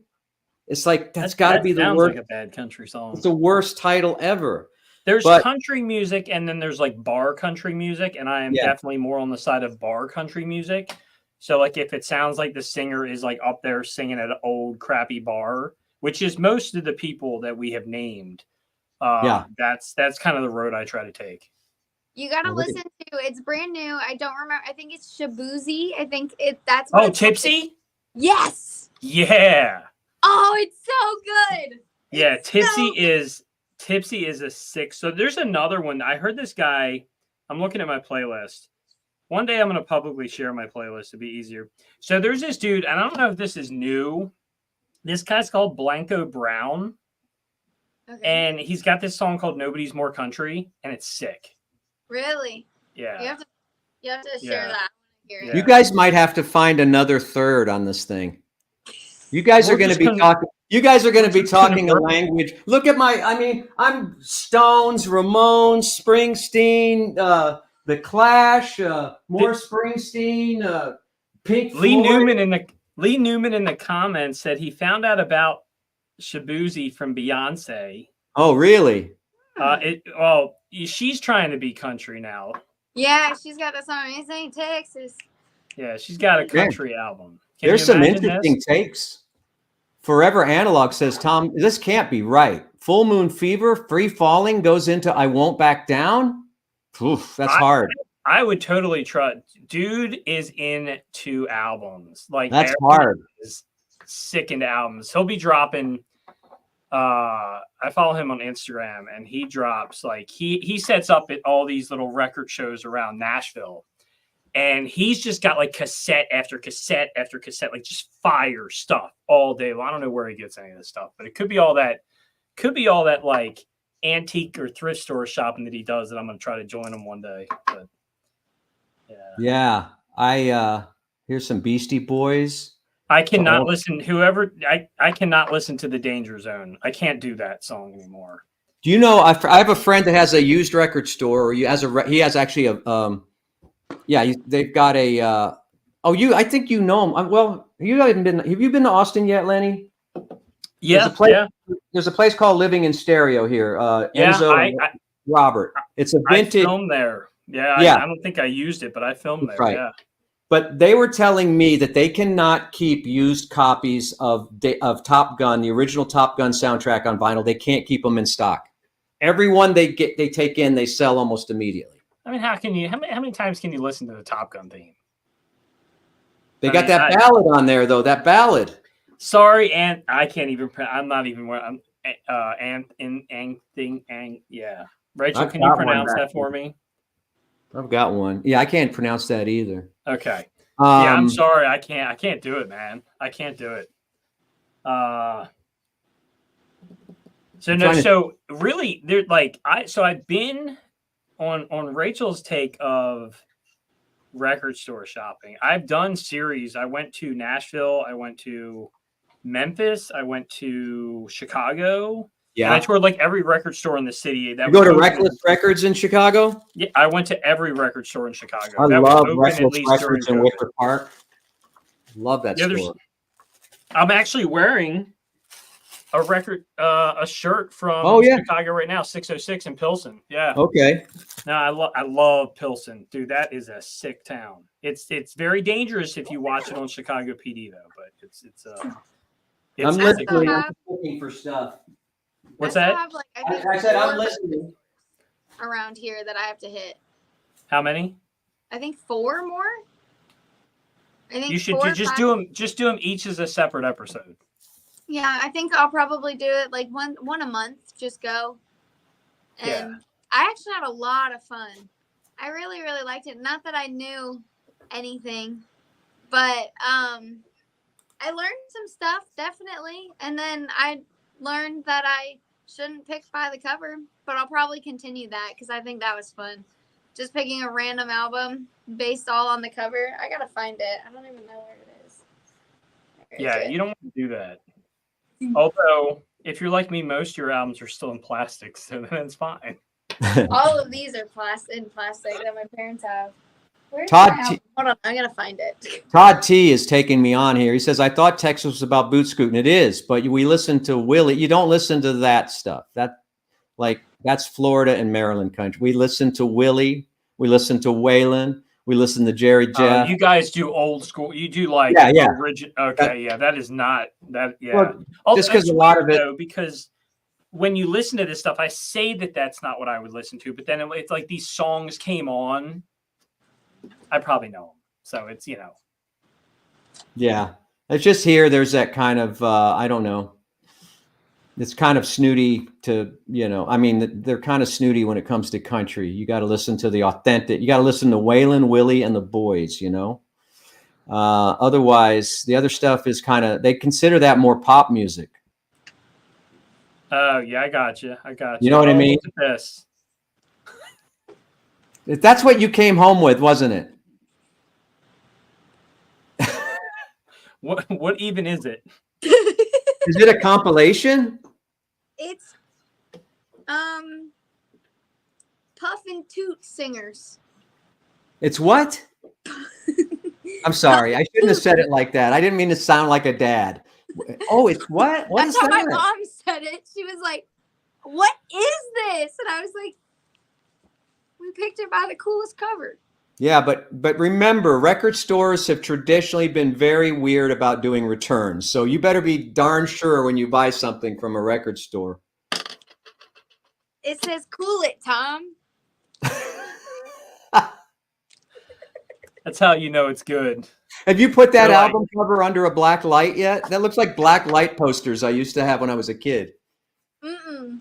It's like that's got to be the worst. Like a bad country song. It's the worst title ever. There's country music, and then there's like bar country music, and I am definitely more on the side of bar country music. So like if it sounds like the singer is like up there singing at an old crappy bar, which is most of the people that we have named, that's kind of the road I try to take. You gotta listen to. It's brand new. I don't remember. I think it's Shabuzi. I think that's. Oh, Tipsy. Yes. Yeah. Oh, it's so good. Yeah, Tipsy is a sick. So there's another one. I heard this guy. I'm looking at my playlist. One day I'm going to publicly share my playlist to be easier. So there's this dude, and I don't know if this is new. This guy's called Blanco Brown. Okay. And he's got this song called Nobody's More Country, and it's sick. Really? Yeah. You have to share that. Yeah. You guys might have to find another third on this thing. You guys are going to be talking. You guys are going to be talking a language. Look at I'm Stones, Ramones, Springsteen, The Clash, more Springsteen, Pink Floyd. Lee Newman in the comments said he found out about Shabuzi from Beyonce. Oh, really? She's trying to be country now. Yeah, she's got that song. It's ain't Texas. Yeah, she's got a country album. There's some interesting takes. Forever Analog says, Tom, this can't be right. Full Moon Fever, Free Falling goes into I Won't Back Down. Oof, that's hard. I would totally try. Dude is into albums. Like that's hard. Is sick into albums. He'll be dropping. I follow him on Instagram, and he drops like he sets up at all these little record shows around Nashville. And he's just got like cassette after cassette after cassette, like just fire stuff all day. Well, I don't know where he gets any of this stuff, but it could be all that like antique or thrift store shopping that he does that I'm going to try to join him one day. But yeah. Here's some Beastie Boys. I cannot listen. I cannot listen to The Danger Zone. I can't do that song anymore. Do you know? I have a friend that has a used record store, or he has actually a they've got a. I think you know him. Well, have you been to Austin yet, Lenny? Yeah, there's a place called Living in Stereo here. Enzo, Robert. It's a vintage. I filmed there. Yeah. I don't think I used it, but I filmed there. Right. Yeah. But they were telling me that they cannot keep used copies of Top Gun, the original Top Gun soundtrack on vinyl. They can't keep them in stock. Every one they take in, they sell almost immediately. I mean, how many times can you listen to the Top Gun theme? They got that ballad on there, though. That ballad. Sorry, and I can't even. I'm not even where I'm. Yeah. Rachel, can you pronounce that for me? I've got one. Yeah, I can't pronounce that either. Okay. Yeah, I'm sorry. I can't do it, man. I can't do it. So no, so really, they're like I've been on Rachel's take of record store shopping. I've done series. I went to Nashville. I went to Memphis. I went to Chicago. Yeah. And I toured like every record store in the city. That you go to Reckless Records in Chicago? Yeah, I went to every record store in Chicago. I that love was Reckless Records in Wicker Park. Love that store. I'm actually wearing a shirt from Chicago right now, 606 in Pilsen. Yeah. Okay. No, I love Pilsen, dude. That is a sick town. It's very dangerous if you watch it on Chicago PD though, but it's I'm looking for stuff. What's that? I said I'm listening. Around here that I have to hit. How many? I think 4 more. I think you should do them each as a separate episode. Yeah, I think I'll probably do it like one a month. Just go. And I actually had a lot of fun. I really, really liked it. Not that I knew anything, but I learned some stuff definitely. And then I learned that I shouldn't pick by the cover, but I'll probably continue that because I think that was fun. Just picking a random album based all on the cover. I gotta find it. I don't even know where it is. Yeah, you don't want to do that. Although, if you're like me, most of your albums are still in plastic, so then it's fine. All of these are in plastic that my parents have. Where's Todd Hold on, I gotta find it. Todd T is taking me on here. He says, I thought Texas was about boot scooting. It is, but we listen to Willie. You don't listen to that stuff. That's Florida and Maryland country. We listen to Willie. We listen to Waylon. We listen to Jerry Jeff. You guys do old school. You do like rigid. Okay, that is not that. Yeah, well, just because a lot of it. Though, because when you listen to this stuff, I say that's not what I would listen to, but then it's like these songs came on. I probably know them, so it's Yeah, it's just here. There's that kind of I don't know. It's kind of snooty to, I mean, they're kind of snooty when it comes to country. You got to listen to the authentic. You got to listen to Waylon, Willie, and the Boys, Otherwise, the other stuff is they consider that more pop music. Oh, yeah, I got you. You know what I mean? Look at this. That's what you came home with, wasn't it? What even is it? Is it a compilation? It's Puff and Toot singers. It's what? I'm sorry. I shouldn't have said it like that. I didn't mean to sound like a dad. Oh, it's what? What That's is how that? my mom said it. She was like, "What is this?" And I was like, "We picked it by the coolest cover." Yeah, but remember, record stores have traditionally been very weird about doing returns. So you better be darn sure when you buy something from a record store. It says "Cool It, Tom." That's how you know it's good. Have you put that album cover under a black light yet? That looks like black light posters I used to have when I was a kid. I'm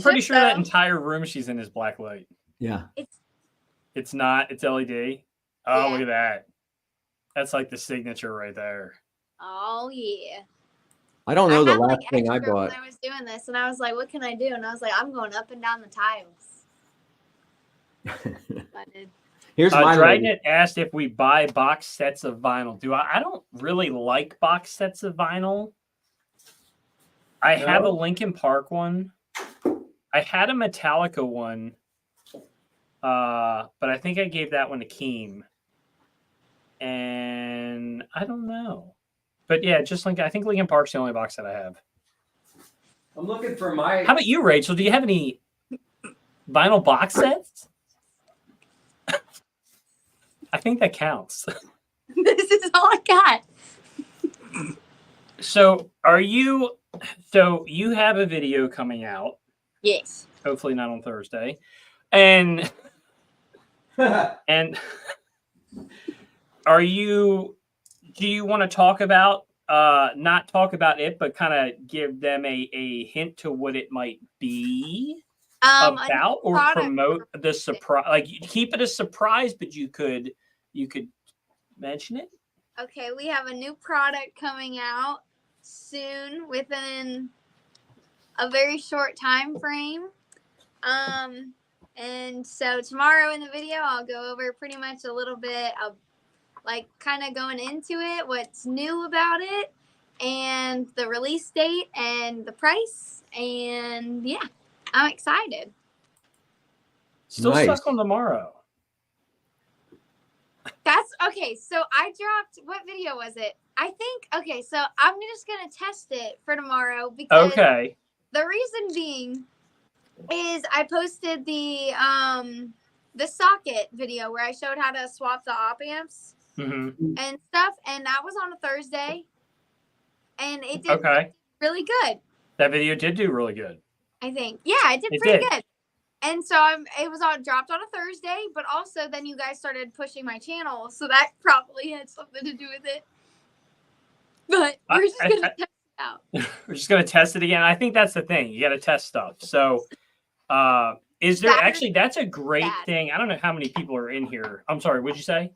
pretty sure that entire room she's in is black light. Yeah. It's not. It's LED. Oh, look at that. That's like the signature right there. Oh, yeah. I don't know the last thing I bought. When I was doing this, and I was like, what can I do? And I was like, I'm going up and down the tiles. I did. Here's my Dragnet asked if we buy box sets of vinyl. I don't really like box sets of vinyl. I have a Linkin Park one. I had a Metallica one. But I think I gave that one to Keem. And I don't know. But yeah, I think Linkin Park's the only box that I have. I'm looking for my... How about you, Rachel? Do you have any vinyl box sets? I think that counts. This is all I got. So you have a video coming out. Yes. Hopefully not on Thursday. And do you want to talk about not talk about it, but kind of give them a hint to what it might be about, or promote the surprise? Like, keep it a surprise, but you could mention it. Okay, we have a new product coming out soon within a very short time frame. And so tomorrow in the video, I'll go over pretty much a little bit of like kind of going into it, what's new about it, and the release date and the price. And yeah, I'm excited. Still Nice. stuck on tomorrow. That's okay. So I dropped, what video was it? I think, okay, so I'm just going to test it for tomorrow because Okay. the reason being is I posted the socket video where I showed how to swap the op amps and stuff, and that was on a Thursday, and it did really good. That video did do really good. I think, yeah, it did pretty good. And so it was dropped on a Thursday, but also then you guys started pushing my channel, so that probably had something to do with it. But we're just gonna test it out. We're just gonna test it again. I think that's the thing. You got to test stuff. So, is there actually? That's a great thing. I don't know how many people are in here. I'm sorry. What'd you say?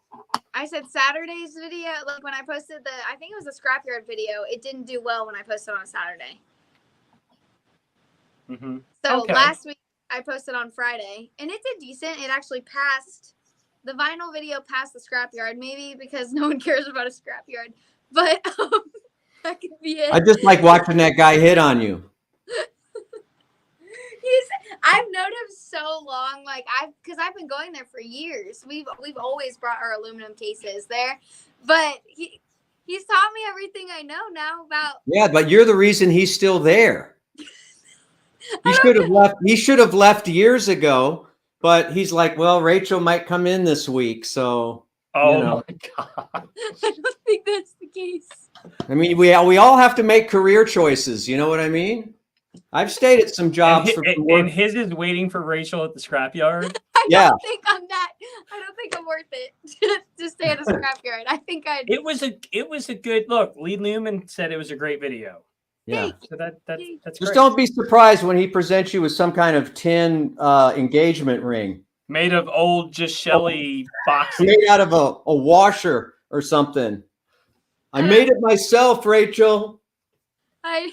I said Saturday's video. Like when I posted I think it was a scrapyard video. It didn't do well when I posted on Saturday. So last week I posted on Friday, and it did decent. It actually passed. The vinyl video passed the scrapyard, maybe because no one cares about a scrapyard. But that could be it. I just like watching that guy hit on you. I've known him so long, like because I've been going there for years. We've always brought our aluminum cases there, but he's taught me everything I know now about. Yeah, but you're the reason he's still there. He should have left. He should have left years ago, but he's like, well, Rachel might come in this week, so. Oh my God! I don't think that's the case. I mean, we all have to make career choices. You know what I mean? I've stayed at some jobs and his is waiting for Rachel at the scrapyard. I don't think I'm worth it to stay at a scrapyard. I think It was a good look. Lee Newman said it was a great video. Yeah. So that's just great. Don't be surprised when he presents you with some kind of tin engagement ring made of old just Shelly boxes, made out of a washer or something. I made it myself, Rachel. I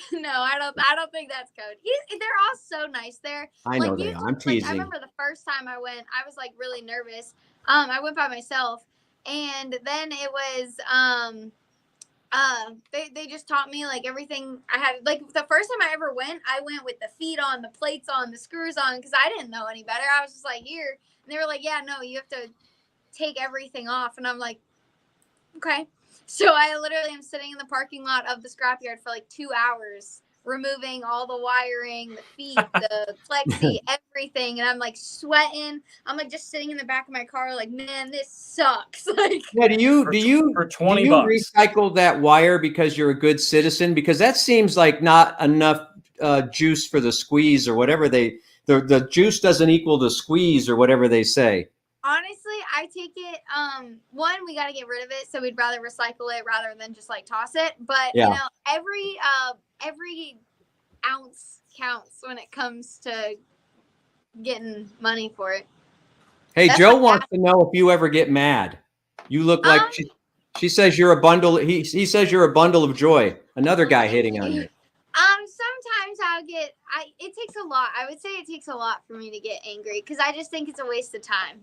don't think that's code. They're all so nice there. I know they are. I'm teasing. I remember the first time I went, I was like really nervous. I went by myself, and then it was they just taught me like everything I had. Like the first time I ever went, I went with the feet on, the plates on, the screws on, because I didn't know any better. I was just like, here, and they were like, yeah, no, you have to take everything off, and I'm like, okay. So I literally am sitting in the parking lot of the scrapyard for like 2 hours, removing all the wiring, the feet, the plexi, everything. And I'm like sweating. I'm like just sitting in the back of my car like, man, this sucks. Like, yeah, do you for $20 recycle that wire because you're a good citizen? Because that seems like not enough juice for the squeeze or whatever the juice doesn't equal the squeeze or whatever they say. Honestly, I take it, one, we got to get rid of it. So we'd rather recycle it rather than just like toss it. But you know, every ounce counts when it comes to getting money for it. Hey, Joe wants to know if you ever get mad. You look like she says you're a bundle. He says you're a bundle of joy. Another guy hitting on you. Sometimes it takes a lot. I would say it takes a lot for me to get angry because I just think it's a waste of time.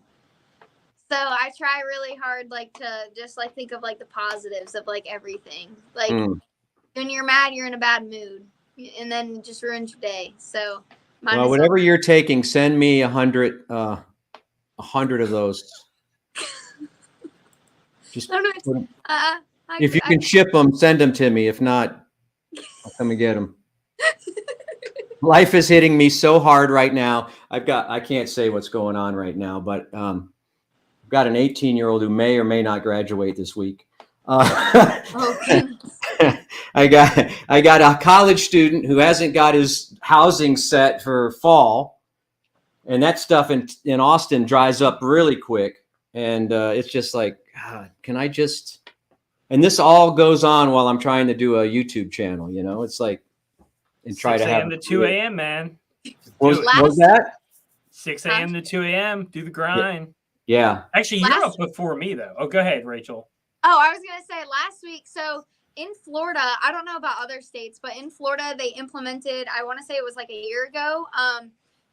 So I try really hard, like, to just, like, think of, like, the positives of, like, everything. Like, when you're mad, you're in a bad mood. And then it just ruins your day. So, whatever you're taking, send me 100 of those. Just if you can ship them, send them to me. If not, I'll come and get them. Life is hitting me so hard right now. I can't say what's going on right now, but got an 18-year-old who may or may not graduate this week. I got a college student who hasn't got his housing set for fall, and that stuff in Austin dries up really quick. And it's just like, God, can I just? And this all goes on while I'm trying to do a YouTube channel. You know, it's like, and try to have 6 a.m. to 2 a.m. man. What was that? 6 a.m. to 2 a.m. Do the grind. Yeah. Actually, you're up before me, though. Oh, go ahead, Rachel. Oh, I was going to say last week. So in Florida, I don't know about other states, but in Florida, they implemented, I want to say it was like a year ago,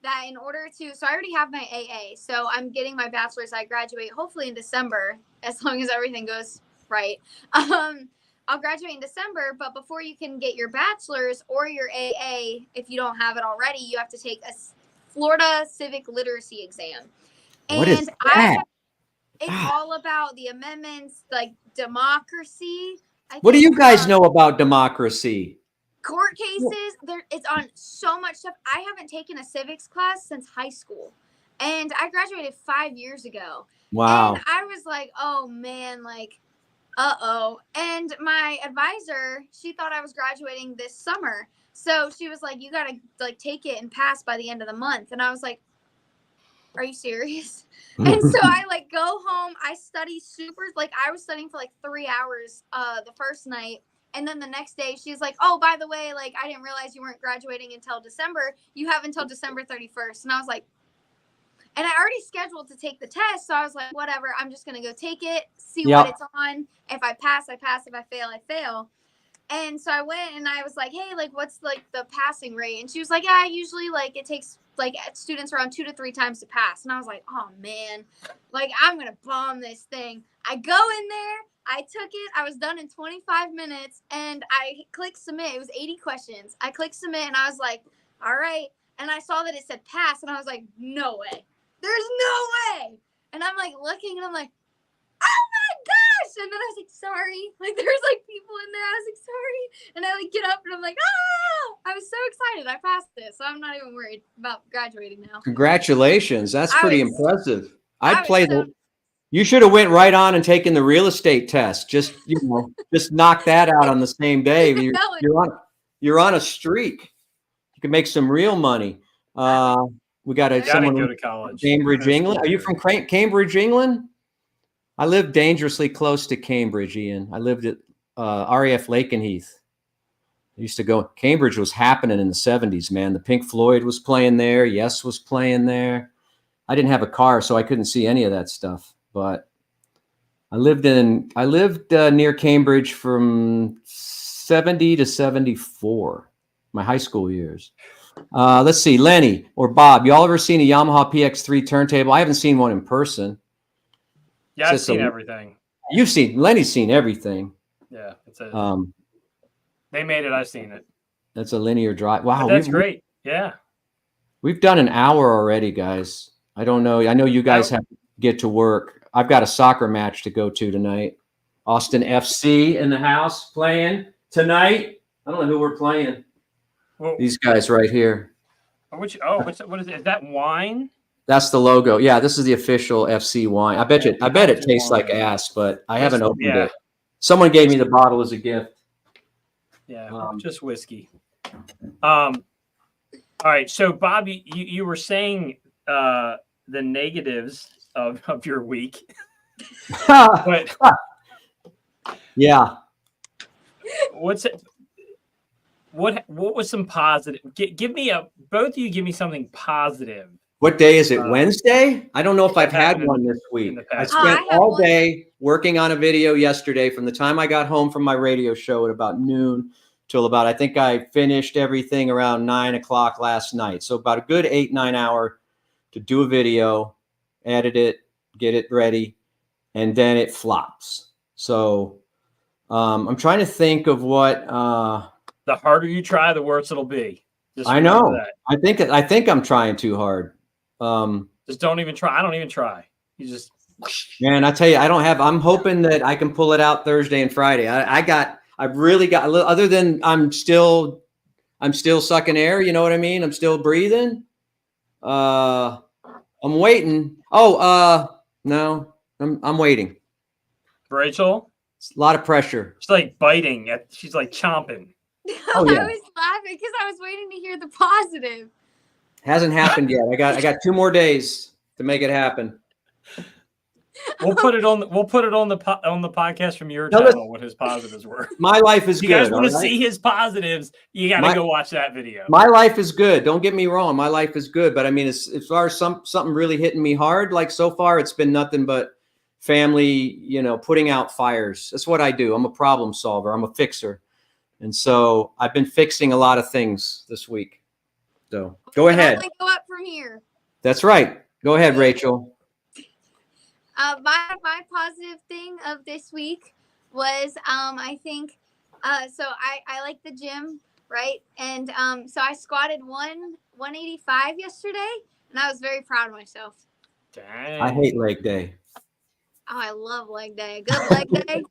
that in order to, so I already have my AA. So I'm getting my bachelor's. I graduate hopefully in December, as long as everything goes right. I'll graduate in December, but before you can get your bachelor's or your AA, if you don't have it already, you have to take a Florida civic literacy exam. What is that? It's all about the amendments, like democracy. What do you guys know about democracy? Court cases. It's on so much stuff. I haven't taken a civics class since high school, and I graduated 5 years ago. Wow. And I was like, oh man, like, uh-oh. And my advisor, she thought I was graduating this summer. So she was like, you got to like take it and pass by the end of the month. And I was like, are you serious? And so I like go home. I study like I was studying for like 3 hours the first night. And then the next day she's like, oh, by the way, like I didn't realize you weren't graduating until December. You have until December 31st. And I was like, and I already scheduled to take the test. So I was like, whatever, I'm just going to go take it, see what it's on. If I pass, I pass. If I fail, I fail. And so I went and I was like, hey, like, what's like the passing rate? And she was like, yeah, usually like it takes like students around 2 to 3 times to pass. And I was like, oh man, like I'm going to bomb this thing. I go in there. I took it. I was done in 25 minutes and I clicked submit. It was 80 questions. I clicked submit and I was like, all right. And I saw that it said pass and I was like, no way. There's no way. And I'm like looking and I'm like, oh my gosh. And then I was like, sorry. Like there's like people in there. I was like, sorry. And I like get up and I'm like, ah. I was so excited. I passed it. So I'm not even worried about graduating now. Congratulations. That's pretty impressive. You should have went right on and taken the real estate test. Just, just knock that out on the same day. You're on a streak. You can make some real money. We got someone go to college. Cambridge, England. Are you from Cambridge, England? I lived dangerously close to Cambridge, Ian. I lived at RAF Lakenheath. I used to go. Cambridge was happening in the 70s, man. The Pink Floyd was playing there. Yes was playing there. I didn't have a car, so I couldn't see any of that stuff. But I lived near Cambridge from 70 to 74, my high school years. Let's see, Lenny or Bob, y'all ever seen a Yamaha PX3 turntable? I haven't seen one in person. Yeah, I've seen everything. Lenny's seen everything. Yeah, they made it. I've seen it. That's a linear drive. Wow, that's great. Yeah, we've done an hour already, guys. I don't know. I know you guys have to get to work. I've got a soccer match to go to tonight. Austin FC in the house playing tonight. I don't know who we're playing. Well, these guys right here. What is it? Is that wine? That's the logo. Yeah, this is the official FC wine. I bet it tastes like ass, but I haven't opened it. Someone gave me the bottle as a gift. Yeah, just whiskey. All right. So, Bob, you were saying the negatives of your week. But, yeah. What was some positive? Give me both of you give me something positive. What day is it? Wednesday? I don't know if I've had one this week. I spent all day working on a video yesterday from the time I got home from my radio show at about noon till about, I think I finished everything around 9 o'clock last night. So about a good 8-9 hour to do a video, edit it, get it ready, and then it flops. So I'm trying to think of what the harder you try, the worse it'll be. I know. I think I'm trying too hard. Just don't even try. I don't even try. You just, man, I tell you, I'm hoping that I can pull it out Thursday and Friday. I've really got a little, other than I'm still sucking air. You know what I mean? I'm still breathing. I'm waiting. No, I'm waiting. Rachel? It's a lot of pressure. She's like biting. She's like chomping. I was laughing because I was waiting to hear the positive. Hasn't happened yet. I got 2 more days to make it happen. We'll put it on the podcast from your channel what his positives were. My life is good. You guys want to see his positives? You got to go watch that video. My life is good. Don't get me wrong. My life is good, but I mean, as far as something really hitting me hard, like so far, it's been nothing but family, putting out fires. That's what I do. I'm a problem solver. I'm a fixer. And so I've been fixing a lot of things this week. So go ahead. Only go up from here. That's right. Go ahead, Rachel. My positive thing of this week was I think so I like the gym, right? And so I squatted 185 yesterday, and I was very proud of myself. Dang. I hate leg day. Oh, I love leg day. Good leg day.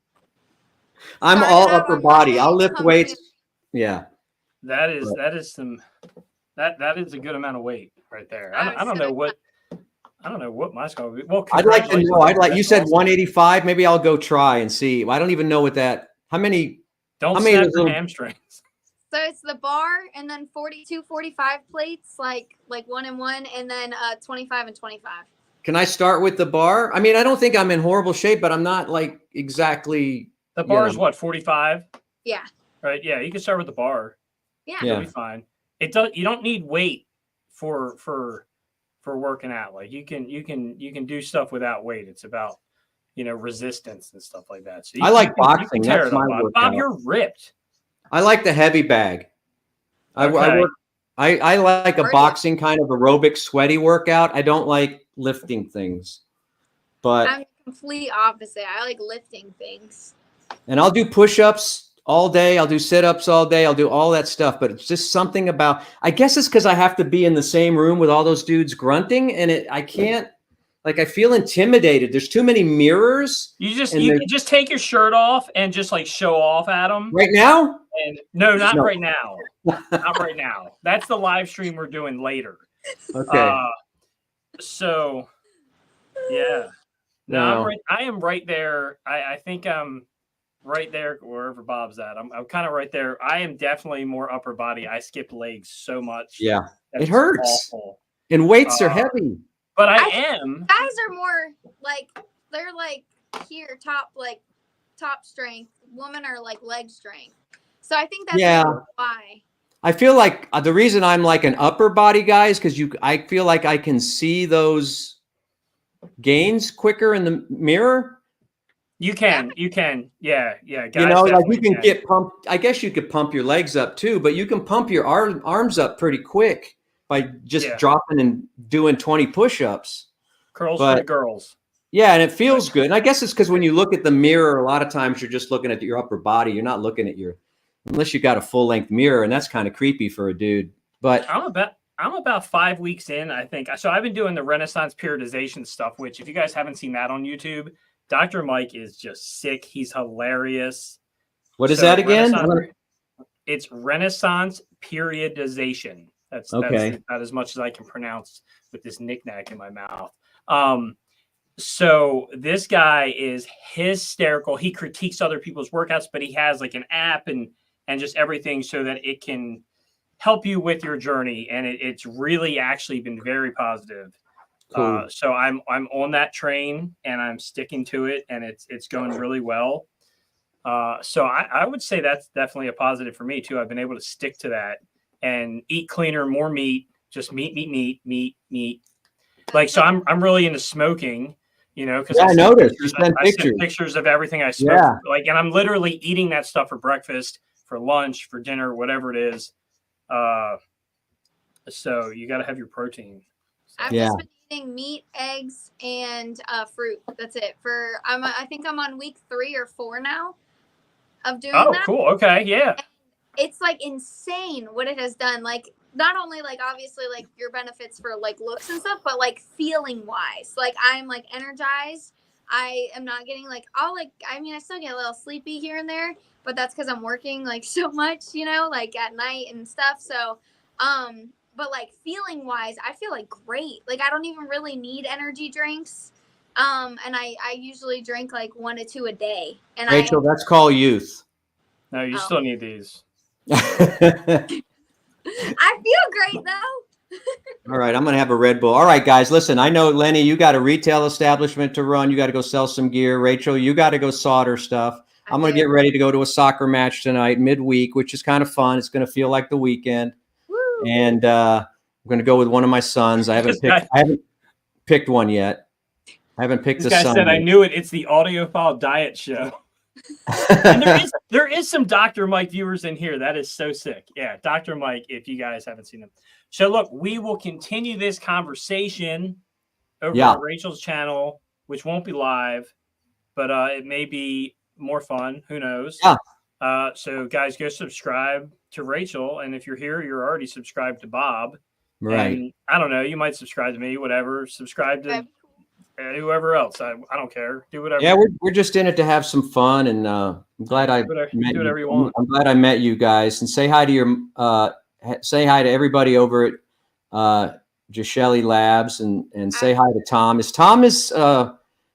I'm all upper body. I'll lift weights. Yeah. That is a good amount of weight right there. I don't know what my score would be. Well, I'd like to know. You said 185. Maybe I'll go try and see. I don't even know what that. How many? Don't snap your hamstrings. So it's the bar and then 42, 45 plates, like 1 and 1, and then 25 and 25. Can I start with the bar? I mean, I don't think I'm in horrible shape, but I'm not like exactly. The bar is what, 45? Yeah. Right. Yeah, you can start with the bar. Yeah. You'll be fine. You don't need weight for working out. Like you can do stuff without weight. It's about resistance and stuff like that. So I like boxing. That's my workout. Bob, you're ripped. I like the heavy bag. Okay. I like a boxing kind of aerobic sweaty workout. I don't like lifting things. But I'm the complete opposite. I like lifting things. And I'll do push-ups all day. I'll do sit-ups all day. I'll do all that stuff. But it's just something about, I guess it's because I have to be in the same room with all those dudes grunting. And I can't, I feel intimidated. There's too many mirrors. You can just take your shirt off and just show off at them. Right now? And no, not right now. Not right now. That's the live stream we're doing later. Okay. So, yeah. No, I am right there. I think I'm right there wherever Bob's at. I'm kind of right there. I am definitely more upper body. I skip legs so much. Yeah, it hurts. Awful. And weights are heavy. But I am. Guys are more they're here top strength. Women are leg strength. So I think that's why. I feel like the reason I'm an upper body guy is because I feel like I can see those gains quicker in the mirror. You can. Yeah. Guys, you can get pumped. I guess you could pump your legs up too, but you can pump your arms up pretty quick by just dropping and doing 20 push-ups. Curls for the girls. Yeah, and it feels good. And I guess it's because when you look at the mirror, a lot of times you're just looking at your upper body. You're not looking at unless you got a full-length mirror, and that's kind of creepy for a dude. But I'm about 5 weeks in, I think. So I've been doing the Renaissance periodization stuff, which if you guys haven't seen that on YouTube, Dr. Mike is just sick. He's hilarious. What is that again? It's Renaissance periodization. That's about as much as I can pronounce with this knick-knack in my mouth. So this guy is hysterical. He critiques other people's workouts, but he has an app and just everything so that it can help you with your journey. And it's really actually been very positive. Cool. So I'm on that train and I'm sticking to it, and it's going really well. So I would say that's definitely a positive for me too. I've been able to stick to that and eat cleaner, more meat, just meat. So I'm really into smoking. Because I noticed you sent pictures of everything I smoke. Yeah. And I'm literally eating that stuff for breakfast, for lunch, for dinner, whatever it is. So you got to have your protein. I've just been eating meat, eggs, and fruit. That's it. I think I'm on week 3 or 4 now of doing that. Oh, cool. Okay, yeah. And it's insane what it has done. Not only obviously your benefits for looks and stuff, but feeling wise. I'm energized. I am not getting I still get a little sleepy here and there, but that's because I'm working so much, at night and stuff. So but feeling wise, I feel great. I don't even really need energy drinks. And I usually drink 1 to 2 a day. And Rachel, that's called youth. No, you still need these. I feel great though. All right, I'm going to have a Red Bull. All right, guys, listen, I know, Lenny, you got a retail establishment to run. You got to go sell some gear. Rachel, you got to go solder stuff. I'm going to get ready to go to a soccer match tonight, midweek, which is kind of fun. It's going to feel like the weekend. Woo. And I'm going to go with one of my sons. I haven't picked one yet. I haven't picked This a guy son said, "I yet. knew it. It's the audiophile diet show." And there is some Dr. Mike viewers in here. That is so sick. Yeah, Dr. Mike, if you guys haven't seen him. So look, we will continue this conversation over Yeah. on Rachel's channel, which won't be live, but it may be more fun. Who knows? Yeah. So guys, go subscribe to Rachel. And if you're here, you're already subscribed to Bob. Right. And I don't know, you might subscribe to me, whatever. Subscribe to whoever else. I don't care. Do whatever. Yeah, we're just in it to have some fun, and I'm glad I met do whatever you want. I'm glad I met you guys, and say hi to your say hi to everybody over at Gishelli Labs, and say hi to Tom.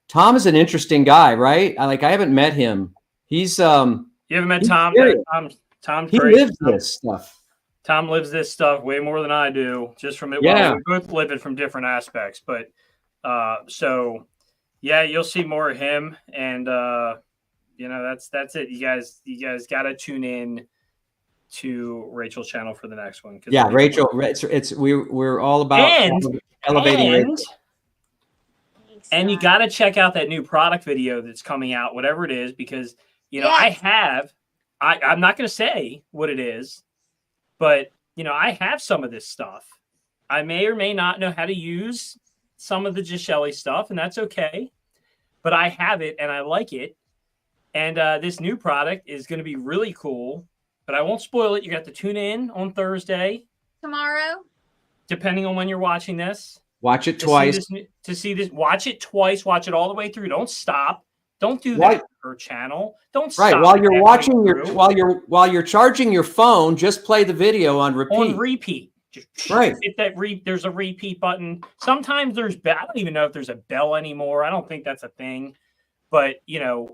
Tom is an interesting guy, right? I haven't met him. He's you haven't met Tom? Tom's he great. lives this stuff. Tom lives this stuff way more than I do. Just from it. Yeah. Well, we both live it from different aspects, but so yeah, you'll see more of him, and that's it. You guys got to tune in to Rachel's channel for the next one. Yeah, Rachel, we're all about elevating Rachel. And you got to check out that new product video that's coming out, whatever it is, because I'm not going to say what it is, but I have some of this stuff. I may or may not know how to use some of the Gishelli stuff, and that's okay. But I have it, and I like it. And this new product is going to be really cool, but I won't spoil it. You got to tune in on Thursday. Tomorrow. Depending on when you're watching this. Watch it twice. To see this, watch it twice. Watch it all the way through. Don't stop. Don't do that per channel. Don't stop. Right, while you're watching while you're charging your phone, just play the video on repeat. On repeat. Just right. Hit that there's a repeat button. Sometimes I don't even know if there's a bell anymore. I don't think that's a thing. But you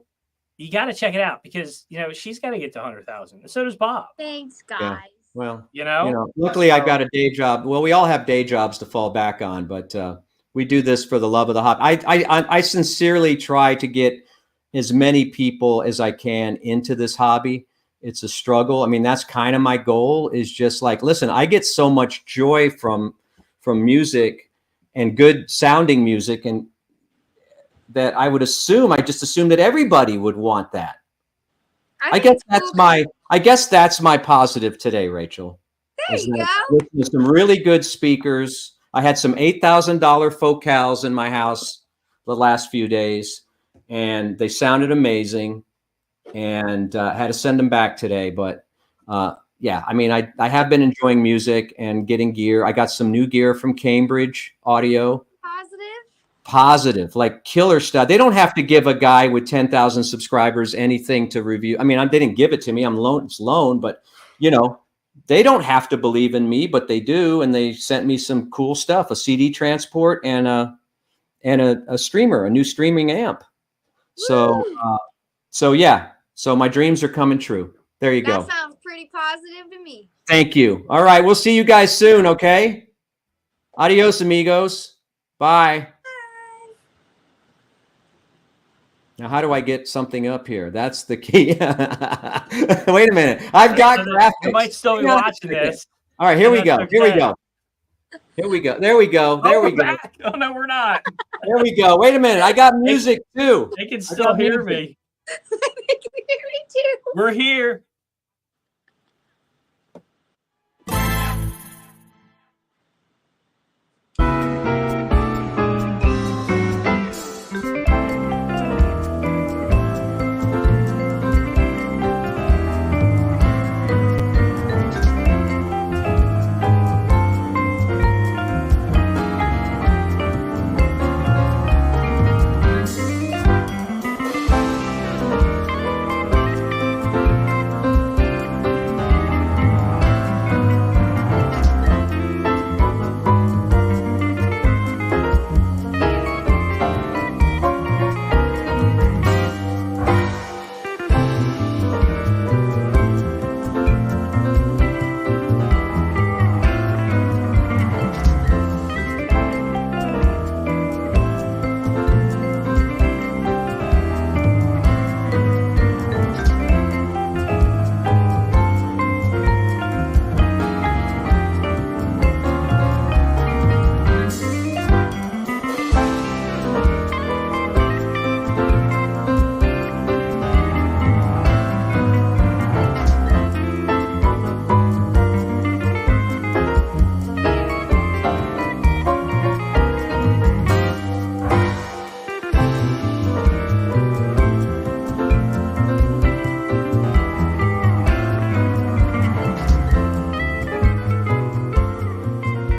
got to check it out, because she's got to get to 100,000. And so does Bob. Thanks, guys. Yeah. Well, luckily I've got a day job. Well, we all have day jobs to fall back on, but we do this for the love of the hobby. I sincerely try to get as many people as I can into this hobby. It's a struggle. I mean, that's kind of my goal, is just listen, I get so much joy from music and good sounding music, and that I just assume that everybody would want that. I guess that's my positive today, Rachel. There you go. With some really good speakers. I had some $8,000 focals in my house the last few days, and they sounded amazing, and had to send them back today. But yeah, I mean, I have been enjoying music and getting gear. I got some new gear from Cambridge Audio. Positive, like killer stuff. They don't have to give a guy with 10,000 subscribers anything to review. I mean, they didn't give it to me. It's loan, but they don't have to believe in me, but they do. And they sent me some cool stuff, a CD transport and a streamer, a new streaming amp. So yeah. So my dreams are coming true. There you go. That sounds pretty positive to me. Thank you. All right. We'll see you guys soon. Okay. Adios, amigos. Bye. Now, how do I get something up here? That's the key. Wait a minute. I've got graphics. You might still be watching this. All right, here we go. Here we go. Here we go. There we go. There we go. Back. Oh, no, we're not. There we go. Wait a minute. I got music too. They can still hear me. They can hear me too. We're here.